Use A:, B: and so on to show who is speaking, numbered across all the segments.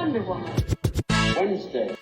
A: Wonder Woman. Wednesday.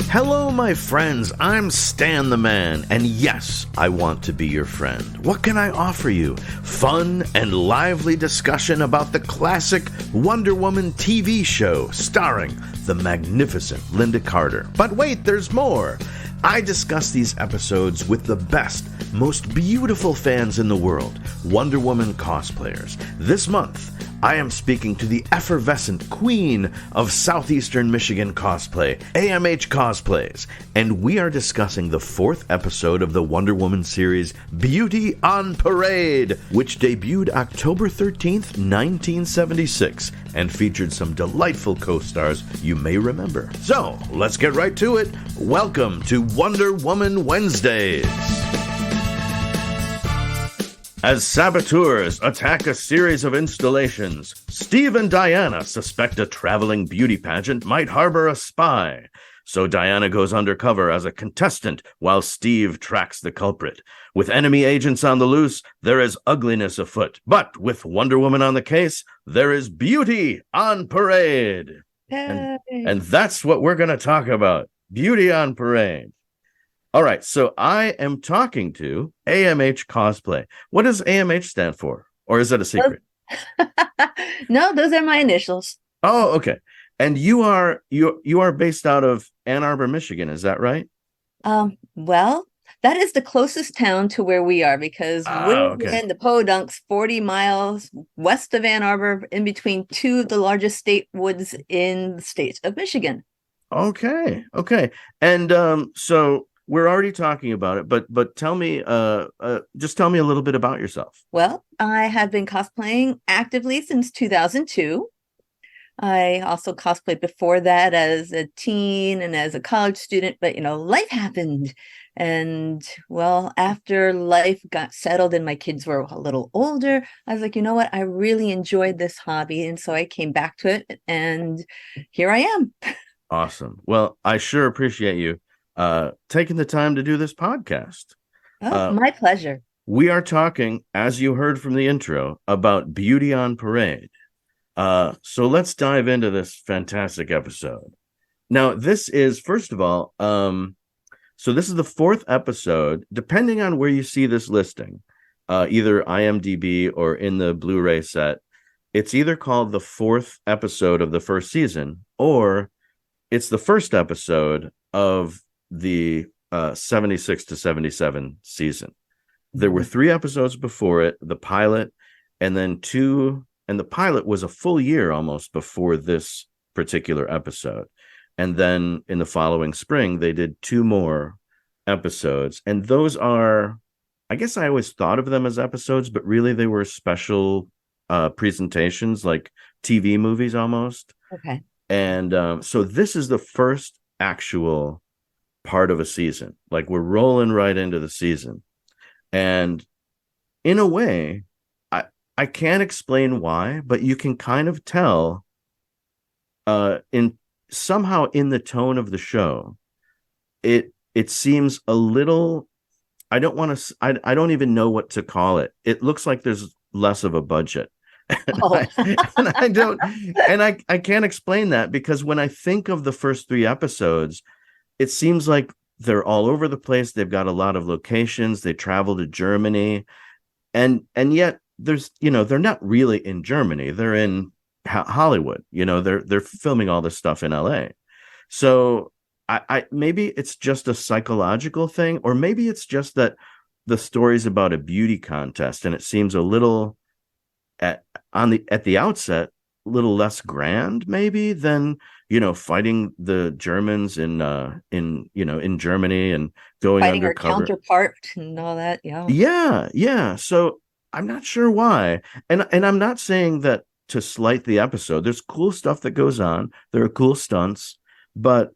B: Hello, my friends. I'm Stan the Man, and yes, I want to be your friend. What can I offer you? Fun and lively discussion about the classic Wonder Woman TV show starring the magnificent Lynda Carter. But wait, there's more. I discuss these episodes with the best, most beautiful fans in the world, Wonder Woman cosplayers. This month, I am speaking to the effervescent queen of southeastern Michigan cosplay, AMHCosplays, and we are discussing the fourth episode of the Wonder Woman series, Beauty on Parade, which debuted October 13th, 1976, and featured some delightful co-stars you may remember. So, let's get right to it. Welcome to Wonder Woman Wednesdays. As saboteurs attack a series of installations, Steve and Diana suspect a traveling beauty pageant might harbor a spy. So Diana goes undercover as a contestant while Steve tracks the culprit. With enemy agents on the loose, there is ugliness afoot. But with Wonder Woman on the case, there is beauty on parade. And that's what we're going to talk about. Beauty on parade. All right, so I am talking to AMHCosplay. What does AMH stand for? Or is that a secret?
C: No, those are my initials.
B: Oh, okay. And you are based out of Ann Arbor, Michigan, is that right?
C: Well, that is the closest town to where we are because we're in the Podunks, 40 miles west of Ann Arbor, in between two of the largest state woods in the state of Michigan.
B: Okay. And so we're already talking about it, but tell me, just tell me a little bit about yourself.
C: Well, I have been cosplaying actively since 2002. I also cosplayed before that as a teen and as a college student, but life happened. And well, after life got settled and my kids were a little older, I was like, you know what? I really enjoyed this hobby. And so I came back to it and here I am.
B: Awesome. Well, I sure appreciate you taking the time to do this podcast.
C: Oh, my pleasure.
B: We are talking, as you heard from the intro, about Beauty on Parade. So let's dive into this fantastic episode. Now, this is, first of all, so this is the fourth episode, depending on where you see this listing, either IMDb or in the Blu-ray set. It's either called the fourth episode of the first season, or it's the first episode of the 76 to 77 season. There were 3 episodes before it, the pilot, and then 2, and the pilot was a full year almost before this particular episode. And then in the following spring, they did 2 more episodes. And those are, I guess I always thought of them as episodes, but really they were special presentations, like TV movies almost.
C: Okay.
B: And so this is the first actual part of a season. Like, we're rolling right into the season. And in a way, I can't explain why, but you can kind of tell in the tone of the show, it seems a little, I don't even know what to call it. It looks like there's less of a budget. I can't explain that, because when I think of the first 3 episodes, it seems like they're all over the place. They've got a lot of locations. They travel to Germany, and yet there's, they're not really in Germany. They're in Hollywood. They're filming all this stuff in LA. So I maybe it's just a psychological thing, or maybe it's just that the story's about a beauty contest, and it seems a little at the outset a little less grand maybe than fighting the Germans in Germany and going
C: fighting
B: undercover.
C: Our counterpart and all that.
B: Yeah. So I'm not sure why, and I'm not saying that to slight the episode. There's cool stuff that goes on. There are cool stunts, but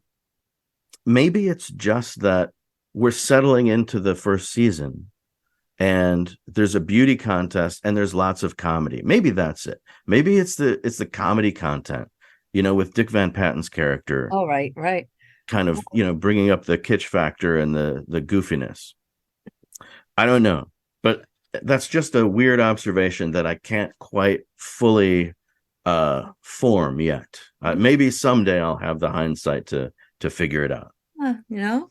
B: maybe it's just that we're settling into the first season, and there's a beauty contest and there's lots of comedy. Maybe that's it. Maybe it's the comedy content, with Dick Van Patten's character.
C: Oh, right.
B: Kind of, bringing up the kitsch factor and the goofiness. I don't know, but that's just a weird observation that I can't quite fully form yet. Maybe someday I'll have the hindsight to figure it out.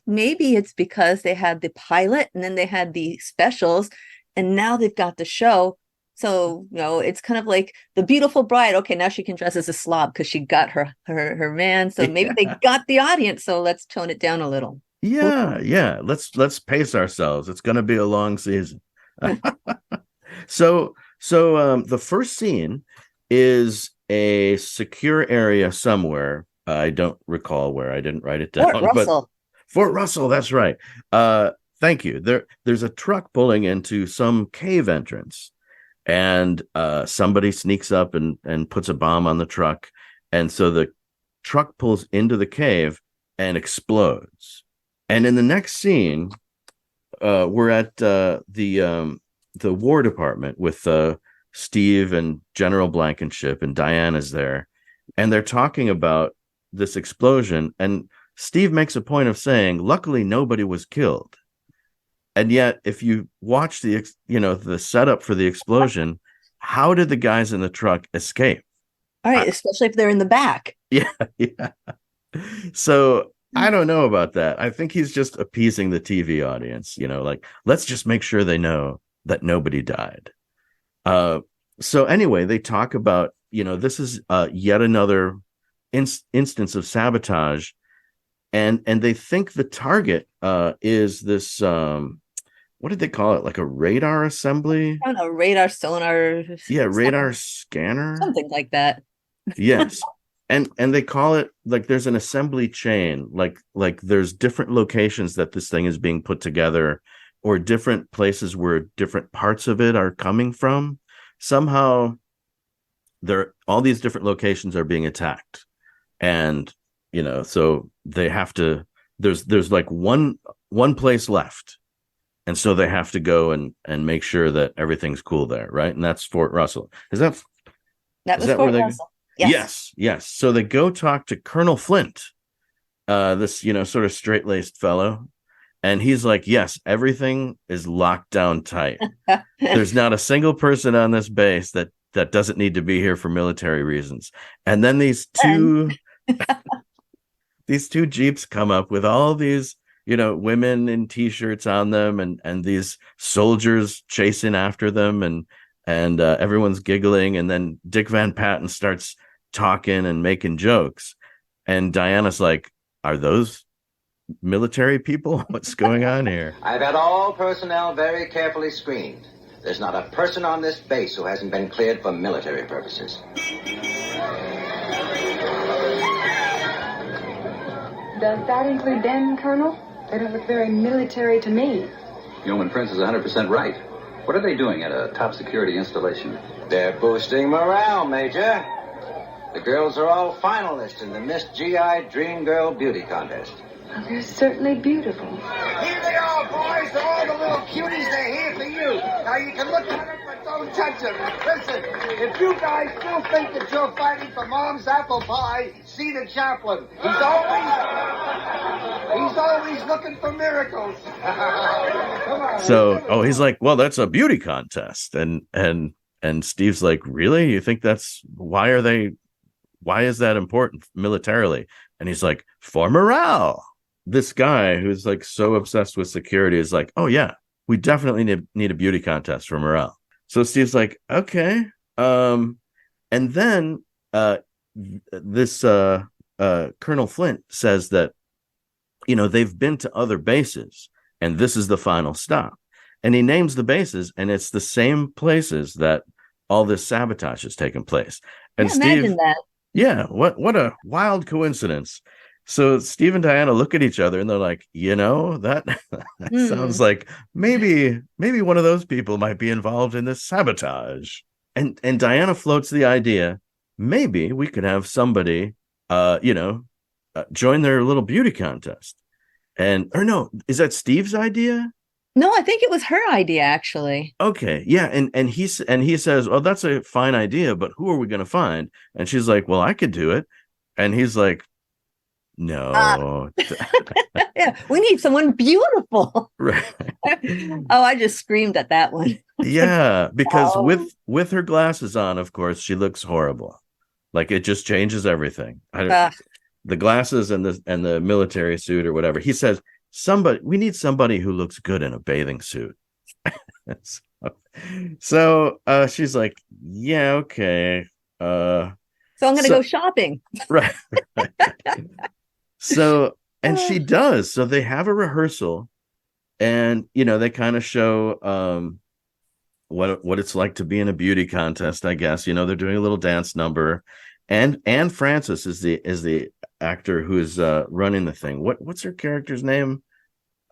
C: Maybe it's because they had the pilot and then they had the specials, and now they've got the show. So, it's kind of like The Beautiful Bride. Okay, now she can dress as a slob because she got her man. So maybe they got the audience. So let's tone it down a little.
B: Yeah. Let's pace ourselves. It's going to be a long season. So the first scene is a secure area somewhere. I don't recall where. I didn't write it down.
C: Fort Russell.
B: But Fort Russell, that's right. Thank you. There's a truck pulling into some cave entrance, and somebody sneaks up and puts a bomb on the truck, and so the truck pulls into the cave and explodes. And in the next scene, we're at the War Department with Steve and General Blankenship, and Diana's there, and they're talking about this explosion, and Steve makes a point of saying, luckily nobody was killed. And yet, if you watch the setup for the explosion, how did the guys in the truck escape?
C: All right, especially if they're in the back.
B: Yeah. So I don't know about that. I think he's just appeasing the TV audience, like, let's just make sure they know that nobody died. So anyway, they talk about, this is yet another instance of sabotage, and they think the target is this what did they call it, like a radar assembly?
C: I don't know, radar, sonar,
B: radar scanner,
C: something like that.
B: Yes. And they call it, like, there's an assembly chain, like there's different locations that this thing is being put together, or different places where different parts of it are coming from. Somehow all these different locations are being attacked. And, so they have to, there's like one place left. And so they have to go and make sure that everyth's cool there. Right. And that's Fort Russell. That was Fort Russell. Yes. So they go talk to Colonel Flint, this, sort of straight-laced fellow. And he's like, yes, everything is locked down tight. There's not a single person on this base that doesn't need to be here for military reasons. And then these two Jeeps come up with all these, women in T-shirts on them, and these soldiers chasing after them, and everyone's giggling. And then Dick Van Patten starts talking and making jokes. And Diana's like, are those military people? What's going on here?
D: I've had all personnel very carefully screened. There's not a person on this base who hasn't been cleared for military purposes.
E: Does that include them, Colonel? They don't look very military to me.
F: Yeoman Prince is 100% right. What are they doing at a top security installation?
D: They're boosting morale, Major. The girls are all finalists in the Miss GI Dream Girl Beauty Contest.
E: Well, they're certainly beautiful.
G: Here they are, boys. All the little cuties, they're here for you. Now, you can look at them, but don't touch them. Listen, if you guys still think that you're fighting for Mom's apple pie, see the chaplain. He's always looking for miracles. Come on.
B: So, he's like, well, that's a beauty contest. And Steve's like, really? You think why is that important militarily? And he's like, for morale. This guy who's like so obsessed with security is like, oh yeah, we definitely need a beauty contest for morale. So Steve's like, okay. And then this Colonel Flint says that, they've been to other bases and this is the final stop. And he names the bases, and it's the same places that all this sabotage has taken place. And Steve,
C: imagine that.
B: Yeah, what a wild coincidence. So Steve and Diana look at each other and they're like, that sounds like maybe one of those people might be involved in this sabotage. And Diana floats the idea, maybe we could have somebody, join their little beauty contest. Or no, is that Steve's idea?
C: No, I think it was her idea, actually.
B: Okay, yeah, and he says, "Oh, that's a fine idea, but who are we going to find?" And she's like, "Well, I could do it." And he's like, "No,
C: yeah, we need someone beautiful."
B: Right.
C: Oh, I just screamed at that one.
B: Yeah, because with her glasses on, of course, she looks horrible. Like it just changes everything. I don't,
C: Ah,
B: the glasses and the military suit or whatever. He says, we need somebody who looks good in a bathing suit. So she's like, yeah, okay.
C: so I'm gonna
B: So
C: go shopping.
B: right. So and
C: Ah,
B: she does. So they have a rehearsal, and they kind of show what it's like to be in a beauty contest, I guess. They're doing a little dance number. And Anne Francis is the actor who's running the thing. What's her character's name?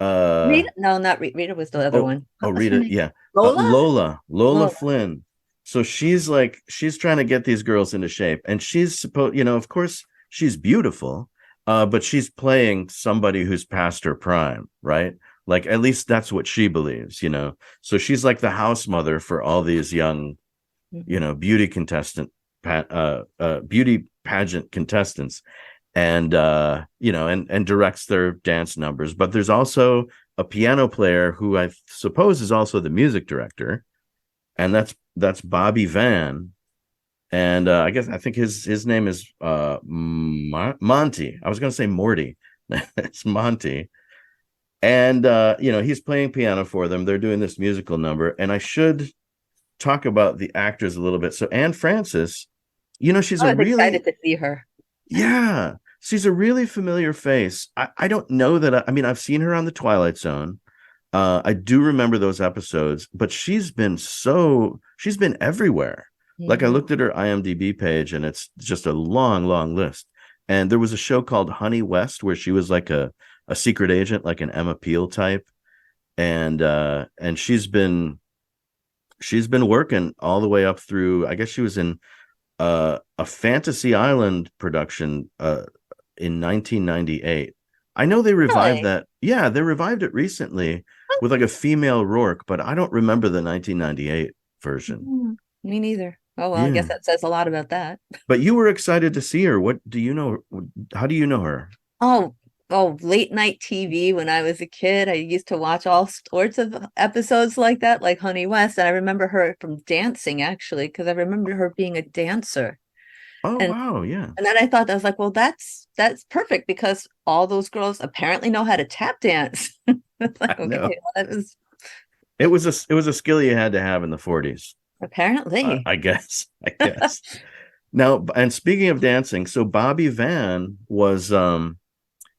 C: Rita? No, not Rita. Rita was the other one. What's her
B: Rita,
C: name?
B: yeah.
C: Lola?
B: Lola
C: Lola.
B: Flynn. So she's trying to get these girls into shape, and she's supposed, of course she's beautiful, but she's playing somebody who's past her prime, right? Like at least that's what she believes. So she's like the house mother for all these young, beauty beauty pageant contestants, and and directs their dance numbers. But there's also a piano player who I suppose is also the music director, and that's Bobby Van. And I think his name is Monty. I was going to say Morty. It's Monty. And he's playing piano for them. They're doing this musical number, and I should talk about the actors a little bit. So Anne Francis, she's
C: I
B: a
C: was
B: really,
C: excited to see her.
B: yeah, she's a really familiar face. I don't know that. I mean, I've seen her on The Twilight Zone. I do remember those episodes, but she's been everywhere. Like I looked at her IMDb page, and it's just a long, long list. And there was a show called Honey West where she was like a secret agent, like an Emma Peel type. And she's been working all the way up through, I guess she was in a Fantasy Island production in 1998. I know they revived that. Yeah, they revived it recently with like a female Rourke, but I don't remember the 1998 version.
C: Me neither. Oh, well, I
B: Yeah.
C: guess that says a lot about that.
B: But you were excited to see her. What do you know? How do you know her?
C: Oh, late night TV when I was a kid. I used to watch all sorts of episodes like that, like Honey West. And I remember her from dancing, actually, because I remember her being a dancer.
B: Oh,
C: And
B: wow. Yeah.
C: and then I was like, well, that's perfect because all those girls apparently know how to tap dance. Like,
B: I know.
C: okay, well, that was
B: It was a skill you had to have in the 40s.
C: apparently.
B: I guess. Now, and speaking of dancing, so Bobby Van was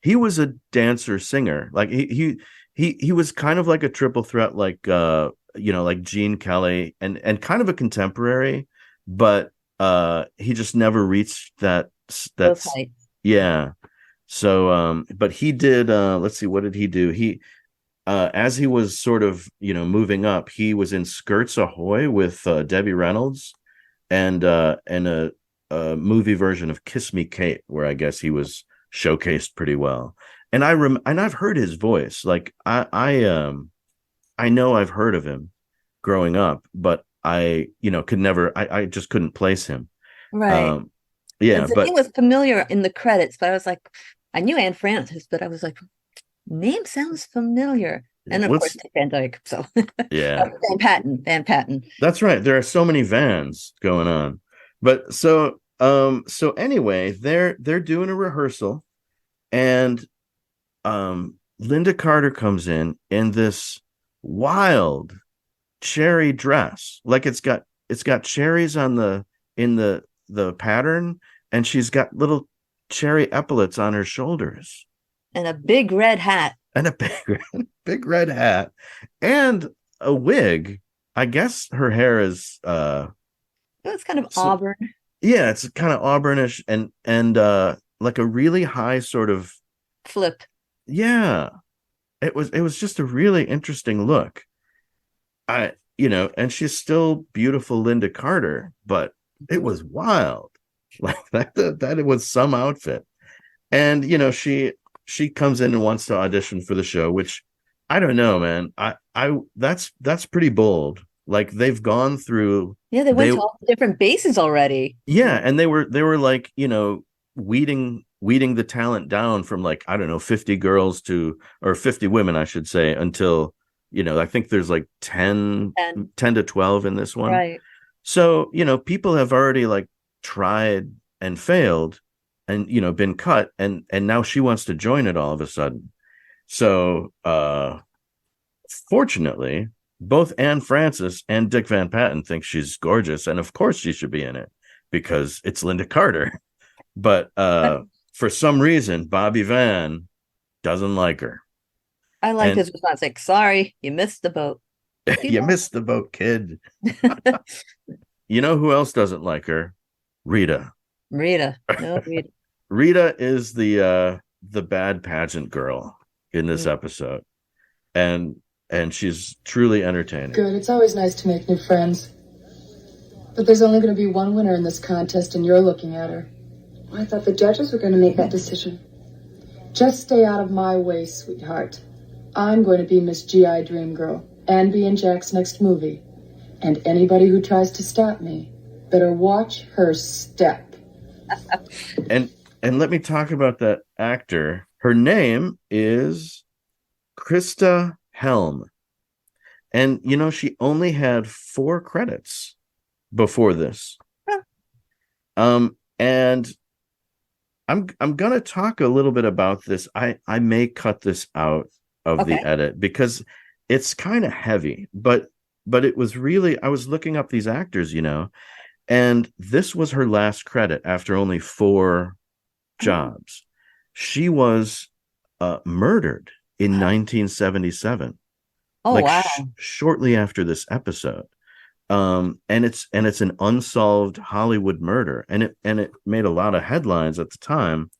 B: he was a dancer singer. Like he was kind of like a triple threat, like like Gene Kelly, and kind of a contemporary, but he just never reached
C: Those heights.
B: yeah. So but he did let's see, what did he do? He as he was sort of moving up, he was in Skirts Ahoy with Debbie Reynolds, and a movie version of Kiss Me Kate, where I guess he was showcased pretty well. And I've heard his voice. Like I know I've heard of him growing up, but I could never, I just couldn't place him.
C: Right.
B: Yeah,
C: And so he was familiar in the credits, but I was like, I knew Anne Francis, but I was like, name sounds familiar. And of course, Dick Van Dyke. So
B: yeah,
C: Van Patten.
B: that's right. There are so many Vans going on. But so anyway, they're doing a rehearsal, and Lynda Carter comes in this wild cherry dress. Like it's got cherries on in the pattern, and she's got little cherry epaulets on her shoulders.
C: And a big red hat.
B: And a big red hat. And a wig. I guess her hair is
C: It's kind of auburn.
B: Yeah, it's kind of auburnish and like a really high sort of
C: flip.
B: Yeah. It was just a really interesting look. And she's still beautiful Lynda Carter, but it was wild. Like that it was some outfit. And she comes in and wants to audition for the show, which I don't know, man. That's pretty bold. Like they've gone through.
C: Yeah, they went to all the different bases already.
B: Yeah, and they were like, weeding the talent down from like, I don't know, 50 girls or 50 women, I should say, until, I think there's like 10 to 12 in this one.
C: Right.
B: So, people have already like tried and failed and, been cut, and now she wants to join it all of a sudden. So fortunately, both Anne Francis and Dick Van Patten think she's gorgeous, and of course she should be in it because it's Lynda Carter. But for some reason, Bobby Van doesn't like her.
C: I like his response, like, sorry, you missed the boat.
B: You missed the boat, kid. You know who else doesn't like her? Rita.
C: Rita. No, Rita.
B: Rita is the bad pageant girl in this episode. And she's truly entertaining.
E: Good. It's always nice to make new friends. But there's only going to be one winner in this contest, and you're looking at her.
H: I thought the judges were going to make that decision.
E: Just stay out of my way, sweetheart. I'm going to be Miss G.I. Dream Girl and be in Jack's next movie. And anybody who tries to stop me better watch her step.
B: And let me talk about that actor. Her name is Krista Helm. And she only had 4 credits before this. And I'm gonna talk a little bit about this. I may cut this out of the edit because it's kind of heavy, but it was really, I was looking up these actors, and this was her last credit after only 4 jobs. She was murdered in 1977.
C: Oh, wow.
B: Shortly after this episode. And it's an unsolved Hollywood murder, and it made a lot of headlines at the time.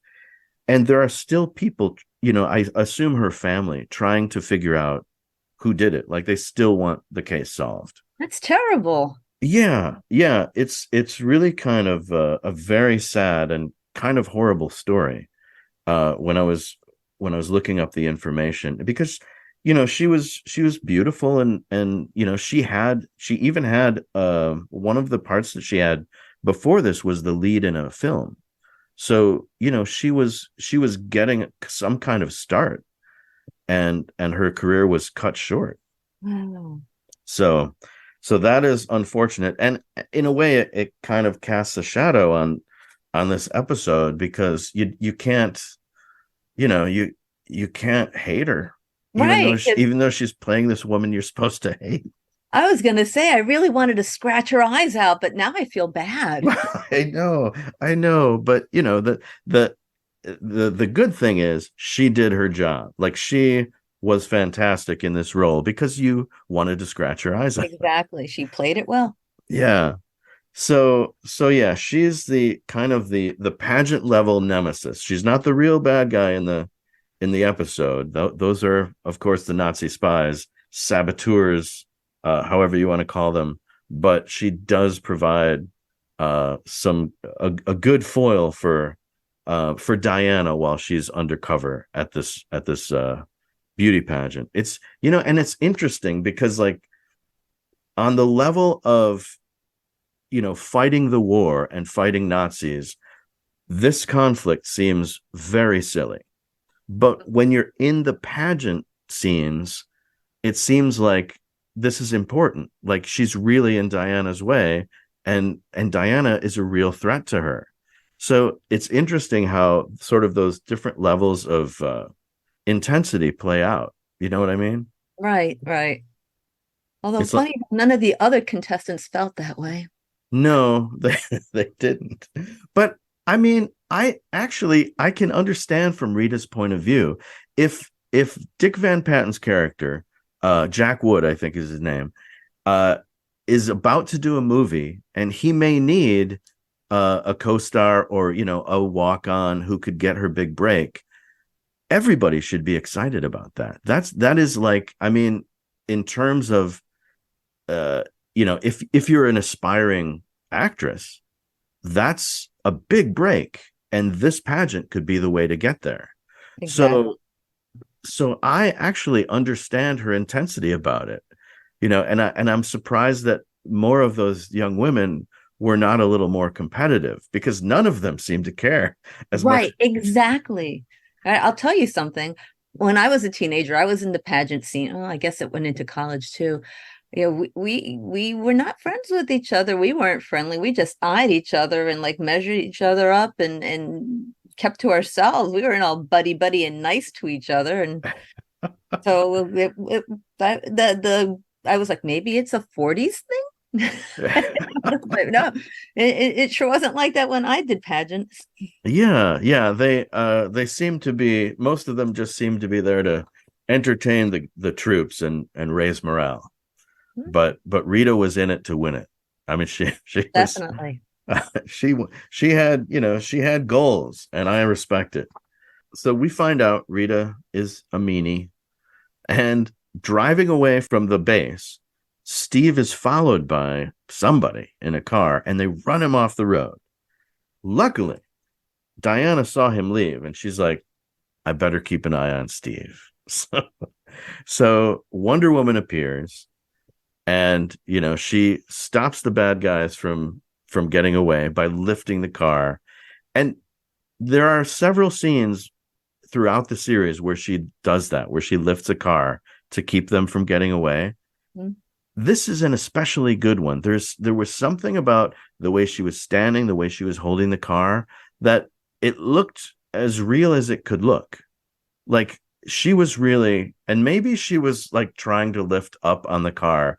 B: And there are still people, I assume her family, trying to figure out who did it. Like, they still want the case solved.
C: That's terrible.
B: Yeah. It's really kind of a very sad and kind of horrible story. When I was looking up the information, because she was beautiful, and she even had one of the parts that she had before this was the lead in a film. So she was getting some kind of start, and her career was cut short.
C: Wow.
B: So that is unfortunate, and in a way it kind of casts a shadow on this episode, because you can't you can't hate her. Even though she's playing this woman you're supposed to hate.
C: I was going to say, I really wanted to scratch her eyes out, but now I feel bad.
B: I know. But the good thing is she did her job. Like, she was fantastic in this role because you wanted to scratch her eyes out.
C: Exactly. She played it well.
B: Yeah. So yeah, she's the kind of the pageant level nemesis. She's not the real bad guy in the episode. Those are, of course, the Nazi spies, saboteurs, however you want to call them. But she does provide a good foil for Diana while she's undercover at this beauty pageant. It's and it's interesting because, like, on the level of fighting the war and fighting Nazis, this conflict seems very silly. But when you're in the pageant scenes, it seems like this is important. Like, she's really in Diana's way, and Diana is a real threat to her. So it's interesting how sort of those different levels of intensity play out. You know what I mean?
C: Right. Although
B: It's
C: funny, none of the other contestants felt that way.
B: No, they didn't. But I mean, I can understand from Rita's point of view. If Dick Van Patten's character, Jack Wood, I think is his name, is about to do a movie, and he may need a co-star or a walk-on who could get her big break, everybody should be excited about that. That is like, I mean, in terms of if you're an aspiring actress, that's a big break, and this pageant could be the way to get there. Exactly. So I actually understand her intensity about it, and I'm surprised that more of those young women were not a little more competitive, because none of them seem to care as much.
C: Right, exactly. I'll tell you something. When I was a teenager, I was in the pageant scene. Oh, I guess it went into college too. Yeah, we were not friends with each other. We weren't friendly. We just eyed each other and like measured each other up and kept to ourselves. We weren't all buddy buddy and nice to each other. And so I was like, maybe it's a 40s thing. But no, it sure wasn't like that when I did pageants.
B: Yeah, they seem to be, most of them just seem to be there to entertain the troops and raise morale. But Rita was in it to win it. I mean, she
C: Definitely.
B: she had, she had goals, and I respect it. So we find out Rita is a meanie, and driving away from the base, Steve is followed by somebody in a car, and they run him off the road. Luckily, Diana saw him leave, and she's like, I better keep an eye on Steve. So Wonder Woman appears, and she stops the bad guys from getting away by lifting the car. And there are several scenes throughout the series where she does that, where she lifts a car to keep them from getting away. Mm-hmm. This is an especially good one. There was something about the way she was standing, the way she was holding the car, that it looked as real as it could look. Like she was really, and maybe she was like trying to lift up on the car,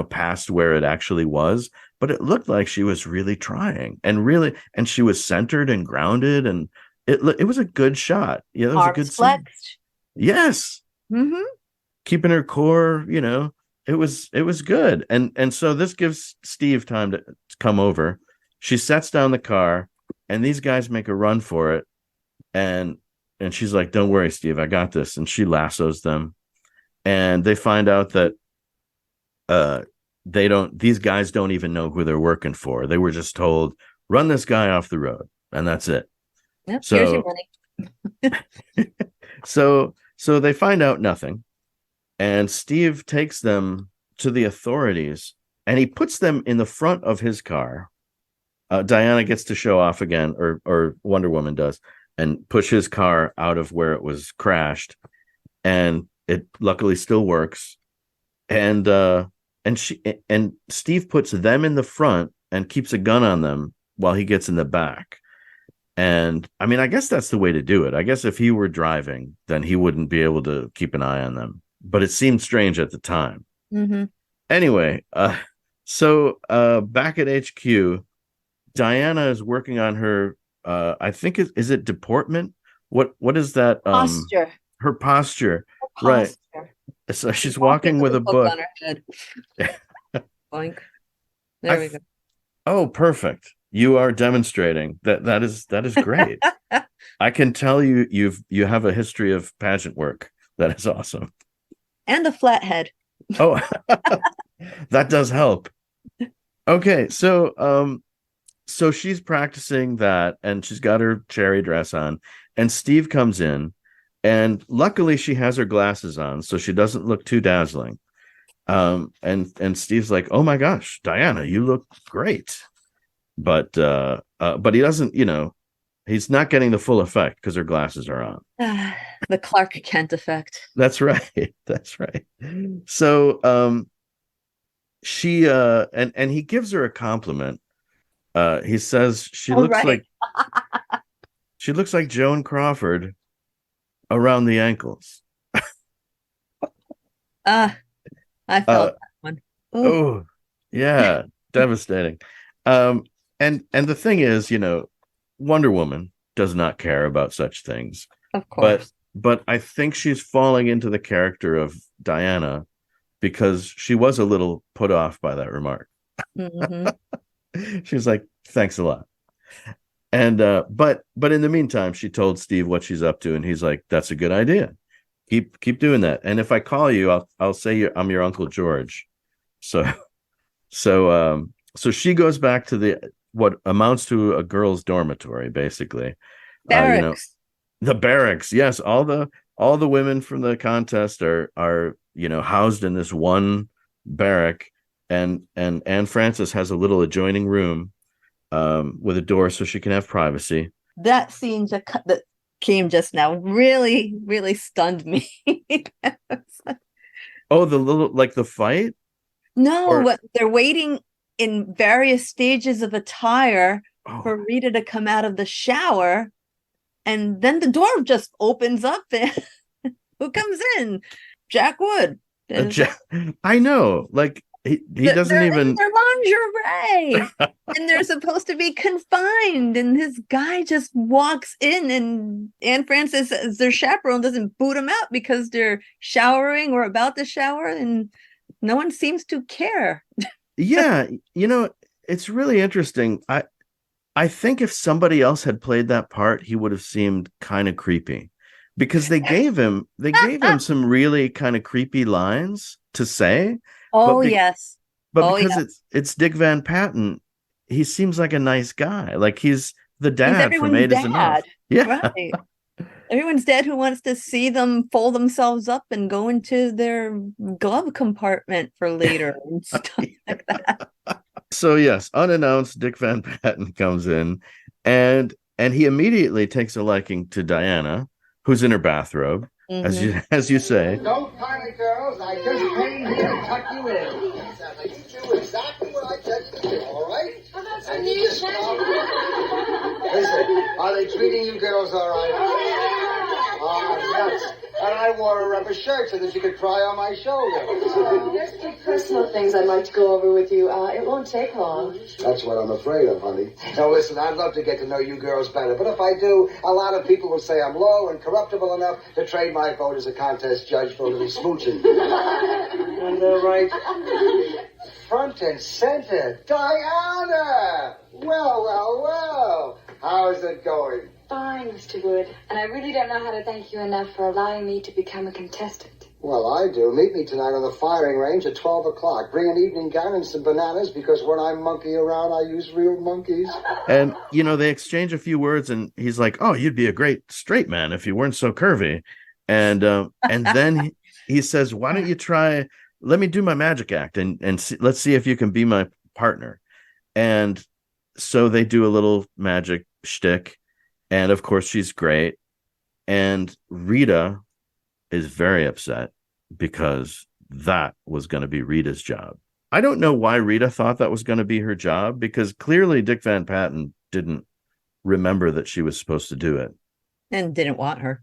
B: past where it actually was, but it looked like she was really trying, and she was centered and grounded, and it was a good shot. Yeah, it was a good scene. Yes. Mm-hmm. Keeping her core, it was good. And so this gives Steve time to come over. She sets down the car, and these guys make a run for it. And she's like, don't worry, Steve, I got this. And she lassos them. And they find out that these guys don't even know who they're working for. They were just told, run this guy off the road. And that's it.
C: Yep, so here's your money.
B: so they find out nothing. And Steve takes them to the authorities, and he puts them in the front of his car. Diana gets to show off again, or Wonder Woman does, and push his car out of where it was crashed. And it luckily still works. And Steve puts them in the front and keeps a gun on them while he gets in the back. And I mean, I guess that's the way to do it. I guess if he were driving, then he wouldn't be able to keep an eye on them. But it seemed strange at the time. Mm-hmm. Anyway, so back at HQ, Diana is working on her, I think, is it deportment? What is that?
C: Posture.
B: Her posture. Right. So she's walking with a book.
C: On her head. Boink. There we go.
B: Oh, perfect. You are demonstrating that is great. I can tell you have a history of pageant work. That is awesome.
C: And a flat head.
B: Oh, that does help. Okay, so she's practicing that, and she's got her cherry dress on, and Steve comes in, and luckily she has her glasses on, so she doesn't look too dazzling. And Steve's like, "Oh my gosh, Diana, you look great." But he doesn't, he's not getting the full effect because her glasses are on.
C: The Clark Kent effect.
B: That's right. That's right. So she and he gives her a compliment. He says she looks like she looks like Joan Crawford around the ankles.
C: I felt that one. Ooh.
B: Oh, yeah, devastating. And the thing is, Wonder Woman does not care about such things.
C: Of course.
B: But I think she's falling into the character of Diana because she was a little put off by that remark. Mm-hmm. She's like, thanks a lot. And but in the meantime, she told Steve what she's up to, and he's like, that's a good idea. Keep doing that. And if I call you, I'll say I'm your Uncle George. So she goes back to what amounts to a girls' dormitory, basically.
C: Barracks.
B: The barracks. Yes, all the women from the contest are housed in this one barrack, and Anne Francis has a little adjoining room with a door so she can have privacy.
C: That scene that came just now really, really stunned me.
B: Oh, the little, like the fight?
C: No,
B: Or
C: they're waiting in various stages of attire
B: oh,
C: for Rita to come out of the shower, and then the door just opens up and who comes in? Jack Wood.
B: a
C: And it's
B: ja- I know, like he doesn't
C: they're in
B: even.
C: their lingerie and they're supposed to be confined, and this guy just walks in, and Anne Francis, as their chaperone, doesn't boot him out because they're showering or about to shower, and no one seems to care.
B: Yeah, it's really interesting. I think if somebody else had played that part, he would have seemed kind of creepy, because they gave him some really kind of creepy lines to say, but
C: Oh yes.
B: but
C: Oh
B: because
C: yeah.
B: it's Dick Van Patten, he seems like a nice guy. Like he's the
C: He's
B: dad from
C: everyone's
B: Eight is Enough.
C: dad.
B: Yeah.
C: Right. Everyone's dad who wants to see them fold themselves up and go into their glove compartment for later and stuff like that.
B: So yes, unannounced, Dick Van Patten comes in, and he immediately takes a liking to Diana, who's in her bathrobe, as you say.
G: Don't panic, girls. I just came here to tuck you in. Now, you do exactly what I tell you to do, all right? And you just listen, are they treating you girls all right? Oh, nuts. And I wore a rubber shirt so that you could cry on my shoulder.
H: There's some personal things I'd like to go over with you. It won't take long.
G: That's what I'm afraid of, honey. Now, listen, I'd love to get to know you girls better, but if I do, a lot of people will say I'm low and corruptible enough to trade my vote as a contest judge for a little smooching. And they're right front and center. Diana! Well. How's it going?
H: Fine, Mr. Wood. And I really don't know how to thank you enough for allowing me to become a contestant.
G: Well, I do. Meet me tonight on the firing range at 12 o'clock. Bring an evening gown and some bananas, because when I monkey around, I use real monkeys.
B: And they exchange a few words, and he's like, "Oh, you'd be a great straight man if you weren't so curvy." And then he says, "Why don't you try? Let me do my magic act, and see, let's see if you can be my partner." And so they do a little magic shtick, and of course she's great. And Rita is very upset because that was going to be Rita's job. I don't know why Rita thought that was going to be her job, because clearly Dick Van Patten didn't remember that she was supposed to do it.
C: And didn't want her.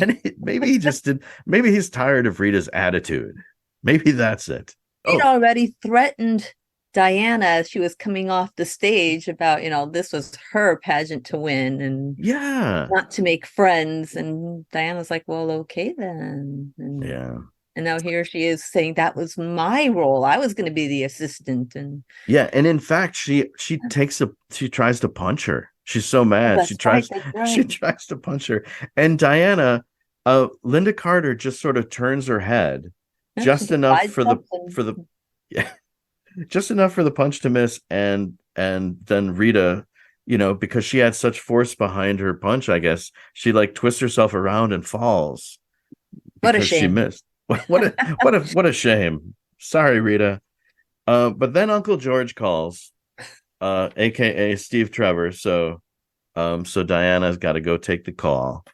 B: And maybe he just did. Maybe he's tired of Rita's attitude. Maybe that's it.
C: He'd already threatened Diana as she was coming off the stage about, this was her pageant to win and not to make friends. And Diana's like, well, okay then. And now here she is saying that was my role. I was going to be the assistant. And
B: in fact, she tries to punch her. She's so mad. She tries to punch her. And Diana, Lynda Carter just sort of turns her head just enough for the just enough for the punch to miss, and then Rita, because she had such force behind her punch, I guess she like twists herself around and falls.
C: What a shame.
B: She missed. What a shame. Sorry, Rita. But then Uncle George calls, aka Steve Trevor. So Diana's got to go take the call,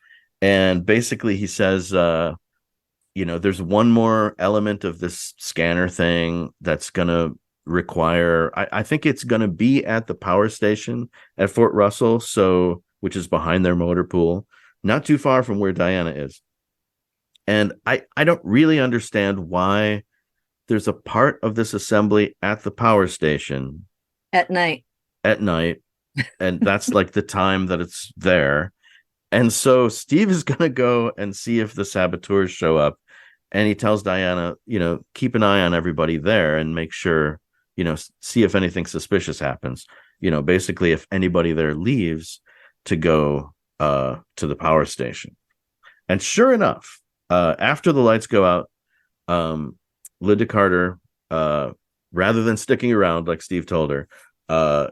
B: and basically he says, there's one more element of this scanner thing that's gonna require. I think it's gonna be at the power station at Fort Russell, which is behind their motor pool, not too far from where Diana is. And I don't really understand why there's a part of this assembly at the power station
C: at night,
B: and that's like the time that it's there. And so Steve is going to go and see if the saboteurs show up, and he tells Diana, keep an eye on everybody there and make sure, see if anything suspicious happens, basically if anybody there leaves to go to the power station. And sure enough, after the lights go out, Lynda Carter, rather than sticking around like Steve told her,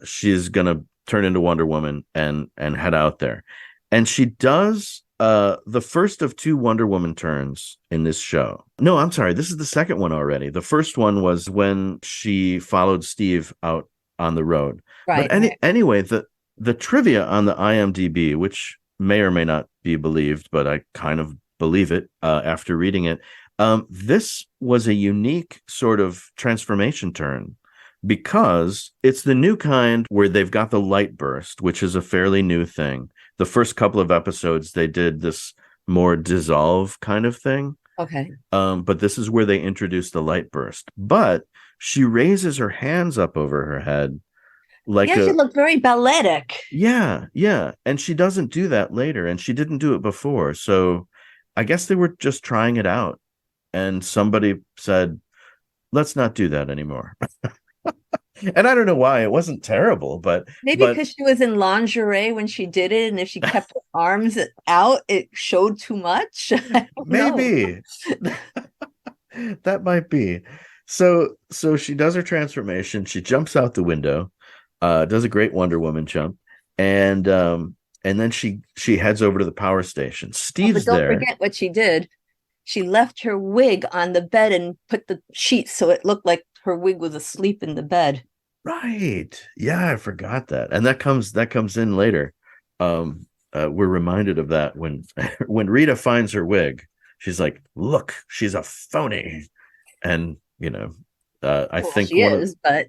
B: she's gonna turn into Wonder Woman and head out there. And she does the first of two Wonder Woman turns in this show. No, I'm sorry, this is the second one already. The first one was when she followed Steve out on the road.
C: Right.
B: But anyway, the trivia on the IMDb, which may or may not be believed, but I kind of believe it after reading it. This was a unique sort of transformation turn because it's the new kind where they've got the light burst, which is a fairly new thing. The first couple of episodes, they did this more dissolve kind of thing.
C: Okay.
B: But this is where they introduced the light burst. But she raises her hands up over her head like
C: she looked very balletic.
B: Yeah. And she doesn't do that later, and she didn't do it before. So I guess they were just trying it out. And somebody said, let's not do that anymore. And I don't know why. It wasn't terrible, but
C: maybe because she was in lingerie when she did it, and if she kept her arms out, it showed too much.
B: Maybe. That might be. So she does her transformation. She jumps out the window, does a great Wonder Woman jump, and then she heads over to the power station. Steve's
C: but don't
B: there.
C: Forget what she did. She left her wig on the bed and put the sheets so it looked like her wig was asleep in the bed.
B: Right. Yeah, I forgot that. And that comes in later. We're reminded of that when Rita finds her wig. She's like, look, she's a phony. And, I think
C: she is, but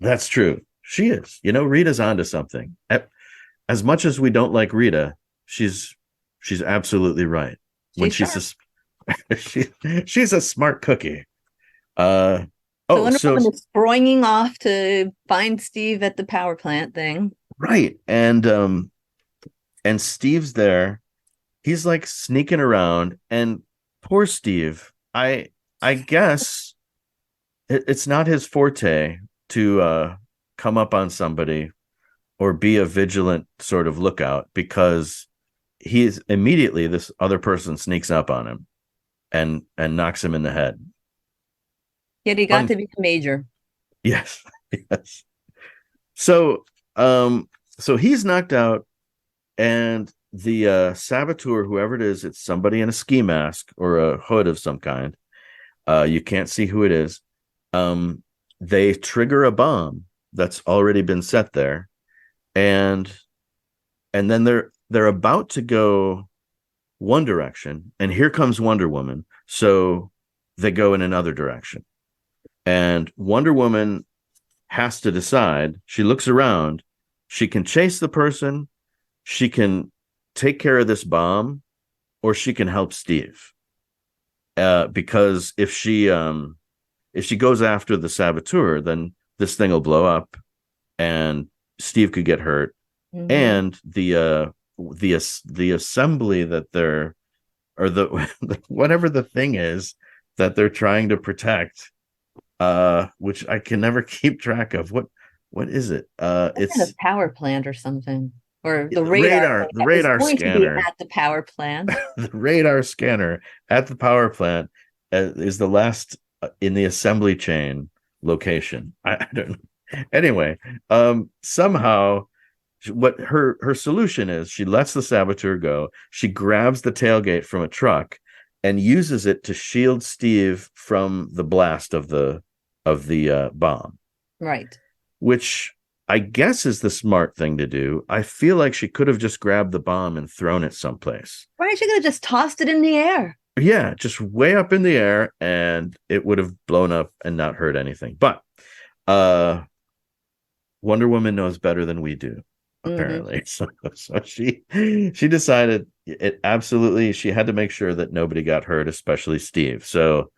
B: that's true. She is. Rita's onto something. As much as we don't like Rita, she's absolutely right. She's a smart cookie.
C: So Wonder Woman is springing off to find Steve at the power plant thing.
B: Right. And Steve's there. He's like sneaking around, and poor Steve, I guess it's not his forte to come up on somebody or be a vigilant sort of lookout, because he's immediately, this other person sneaks up on him and knocks him in the head.
C: Yet he got to be a major.
B: Yes. So he's knocked out, and the saboteur, whoever it is, it's somebody in a ski mask or a hood of some kind. You can't see who it is. They trigger a bomb that's already been set there, and then they're about to go one direction, and here comes Wonder Woman. So they go in another direction. And Wonder Woman has to decide. She looks around. She can chase the person. She can take care of this bomb, or she can help Steve. Because if she goes after the saboteur, then this thing will blow up, and Steve could get hurt. Mm-hmm. And the assembly that they're, or the whatever the thing is that they're trying to protect, which I can never keep track of. What is it? It's
C: a power plant or something, or the radar scanner at the power plant.
B: The radar scanner at the power plant is the last in the assembly chain location. I don't know. Anyway, somehow what her solution is, she lets the saboteur go. She grabs the tailgate from a truck and uses it to shield Steve from the blast of the bomb.
C: Right.
B: Which I guess is the smart thing to do. I feel like she could have just grabbed the bomb and thrown it someplace.
C: Why is she going to just tossed it in the air?
B: Yeah, just way up in the air, and it would have blown up and not hurt anything. But Wonder Woman knows better than we do, apparently. Mm-hmm. So she decided it absolutely, she had to make sure that nobody got hurt, especially Steve. So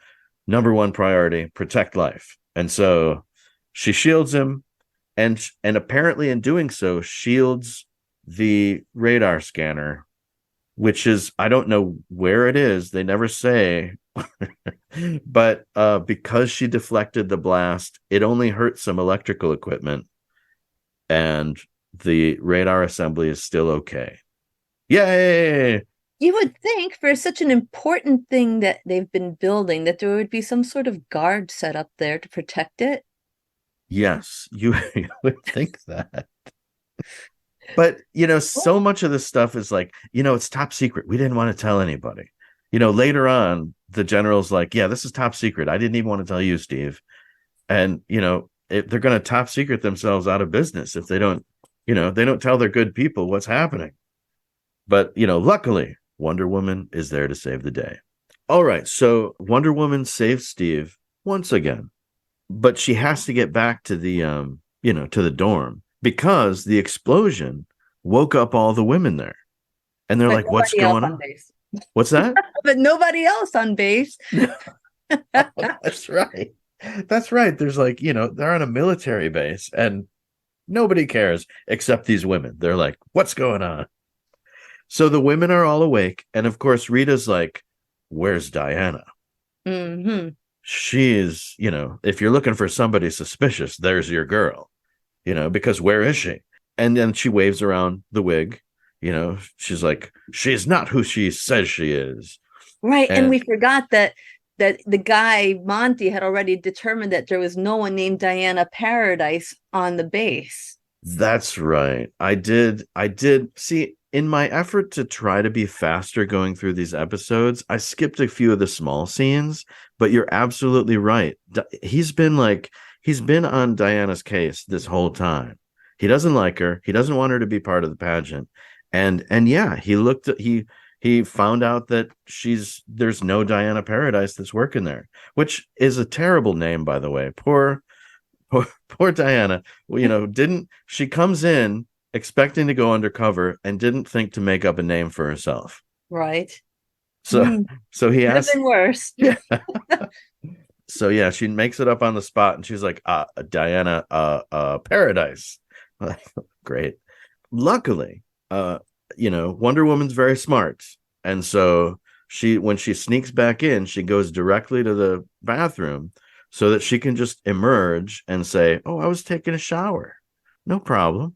B: number one priority, protect life. And so she shields him, and apparently in doing so shields the radar scanner, which is, I don't know where it is. They never say, but because she deflected the blast, it only hurt some electrical equipment, and the radar assembly is still okay. Yay!
C: You would think for such an important thing that they've been building that there would be some sort of guard set up there to protect it.
B: Yes, you would think that. But, so much of this stuff is like, it's top secret. We didn't want to tell anybody. Later on, the general's like, yeah, this is top secret. I didn't even want to tell you, Steve. And, they're going to top secret themselves out of business if they don't, they don't tell their good people what's happening. But, luckily, Wonder Woman is there to save the day. All right, so Wonder Woman saves Steve once again, but she has to get back to the to the dorm because the explosion woke up all the women there. And they're
C: But
B: like, what's
C: nobody else
B: going
C: on
B: on?
C: base.
B: What's that?
C: But nobody else on base.
B: That's right. That's right. There's like, they're on a military base and nobody cares except these women. They're like, what's going on? So the women are all awake. And of course, Rita's like, where's Diana?
C: Mm-hmm.
B: She is, if you're looking for somebody suspicious, there's your girl, because where is she? And then she waves around the wig. She's like, she's not who she says she is.
C: Right. And we forgot that the guy, Monty, had already determined that there was no one named Diana Paradise on the base.
B: That's right. I did see, in my effort to try to be faster going through these episodes, I skipped a few of the small scenes, but you're absolutely right. He's been on Diana's case this whole time. He doesn't like her. He doesn't want her to be part of the pageant. And yeah, he found out that there's no Diana Paradise that's working there, which is a terrible name, by the way. Poor Diana. Well, she comes in expecting to go undercover and didn't think to make up a name for herself.
C: Right.
B: So he asked.
C: Could have been worse.
B: Yeah. So yeah, she makes it up on the spot and she's like, Diana Paradise. Great. Luckily, Wonder Woman's very smart. And so when she sneaks back in, she goes directly to the bathroom so that she can just emerge and say, oh, I was taking a shower. No problem.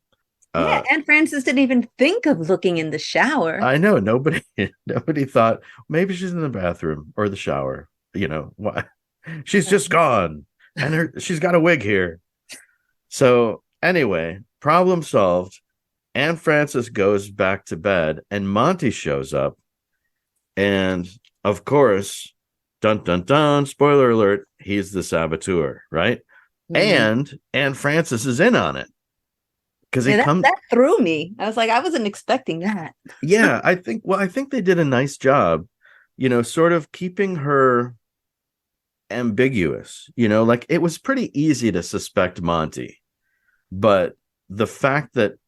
C: Yeah, and Frances didn't even think of looking in the shower.
B: I know. Nobody thought maybe she's in the bathroom or the shower. Why? She's just gone. And she's got a wig here. So anyway, problem solved. Anne Francis goes back to bed and Monty shows up. And of course, dun dun dun, spoiler alert, he's the saboteur, right? Mm-hmm. And Anne Francis is in on it. Because
C: that threw me. I was like, I wasn't expecting that.
B: Yeah, I think they did a nice job, sort of keeping her ambiguous. Like it was pretty easy to suspect Monty, but the fact that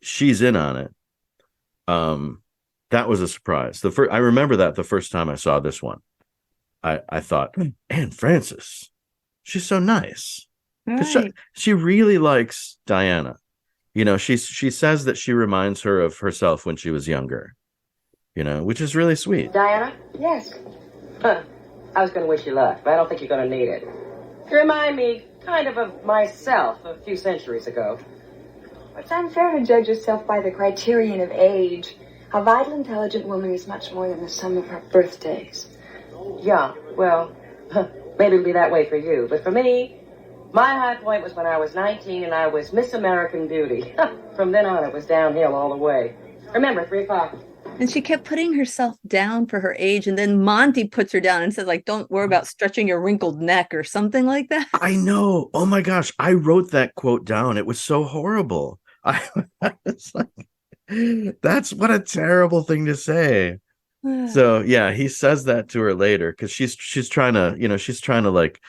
B: she's in on it, that was a surprise. I remember that the first time I saw this one, I thought, Anne Francis, she's so nice. Right. She really likes Diana. She says that she reminds her of herself when she was younger, which is really sweet.
I: Diana? Yes. Huh. I was going to wish you luck, but I don't think you're going to need it. You remind me kind of myself a few centuries ago.
H: It's unfair to judge yourself by the criterion of age. A vital, intelligent woman is much more than the sum of her birthdays.
I: Yeah, well, maybe it'll be that way for you, but for me, my high point was when I was 19 and I was Miss American Beauty. From then on, it was downhill all the way. Remember, 3 o'clock.
C: And she kept putting herself down for her age. And then Monty puts her down and says, like, don't worry about stretching your wrinkled neck or something like that.
B: I know. Oh, my gosh. I wrote that quote down. It was so horrible. I was like, that's what a terrible thing to say. So, yeah, he says that to her later because she's trying to, like,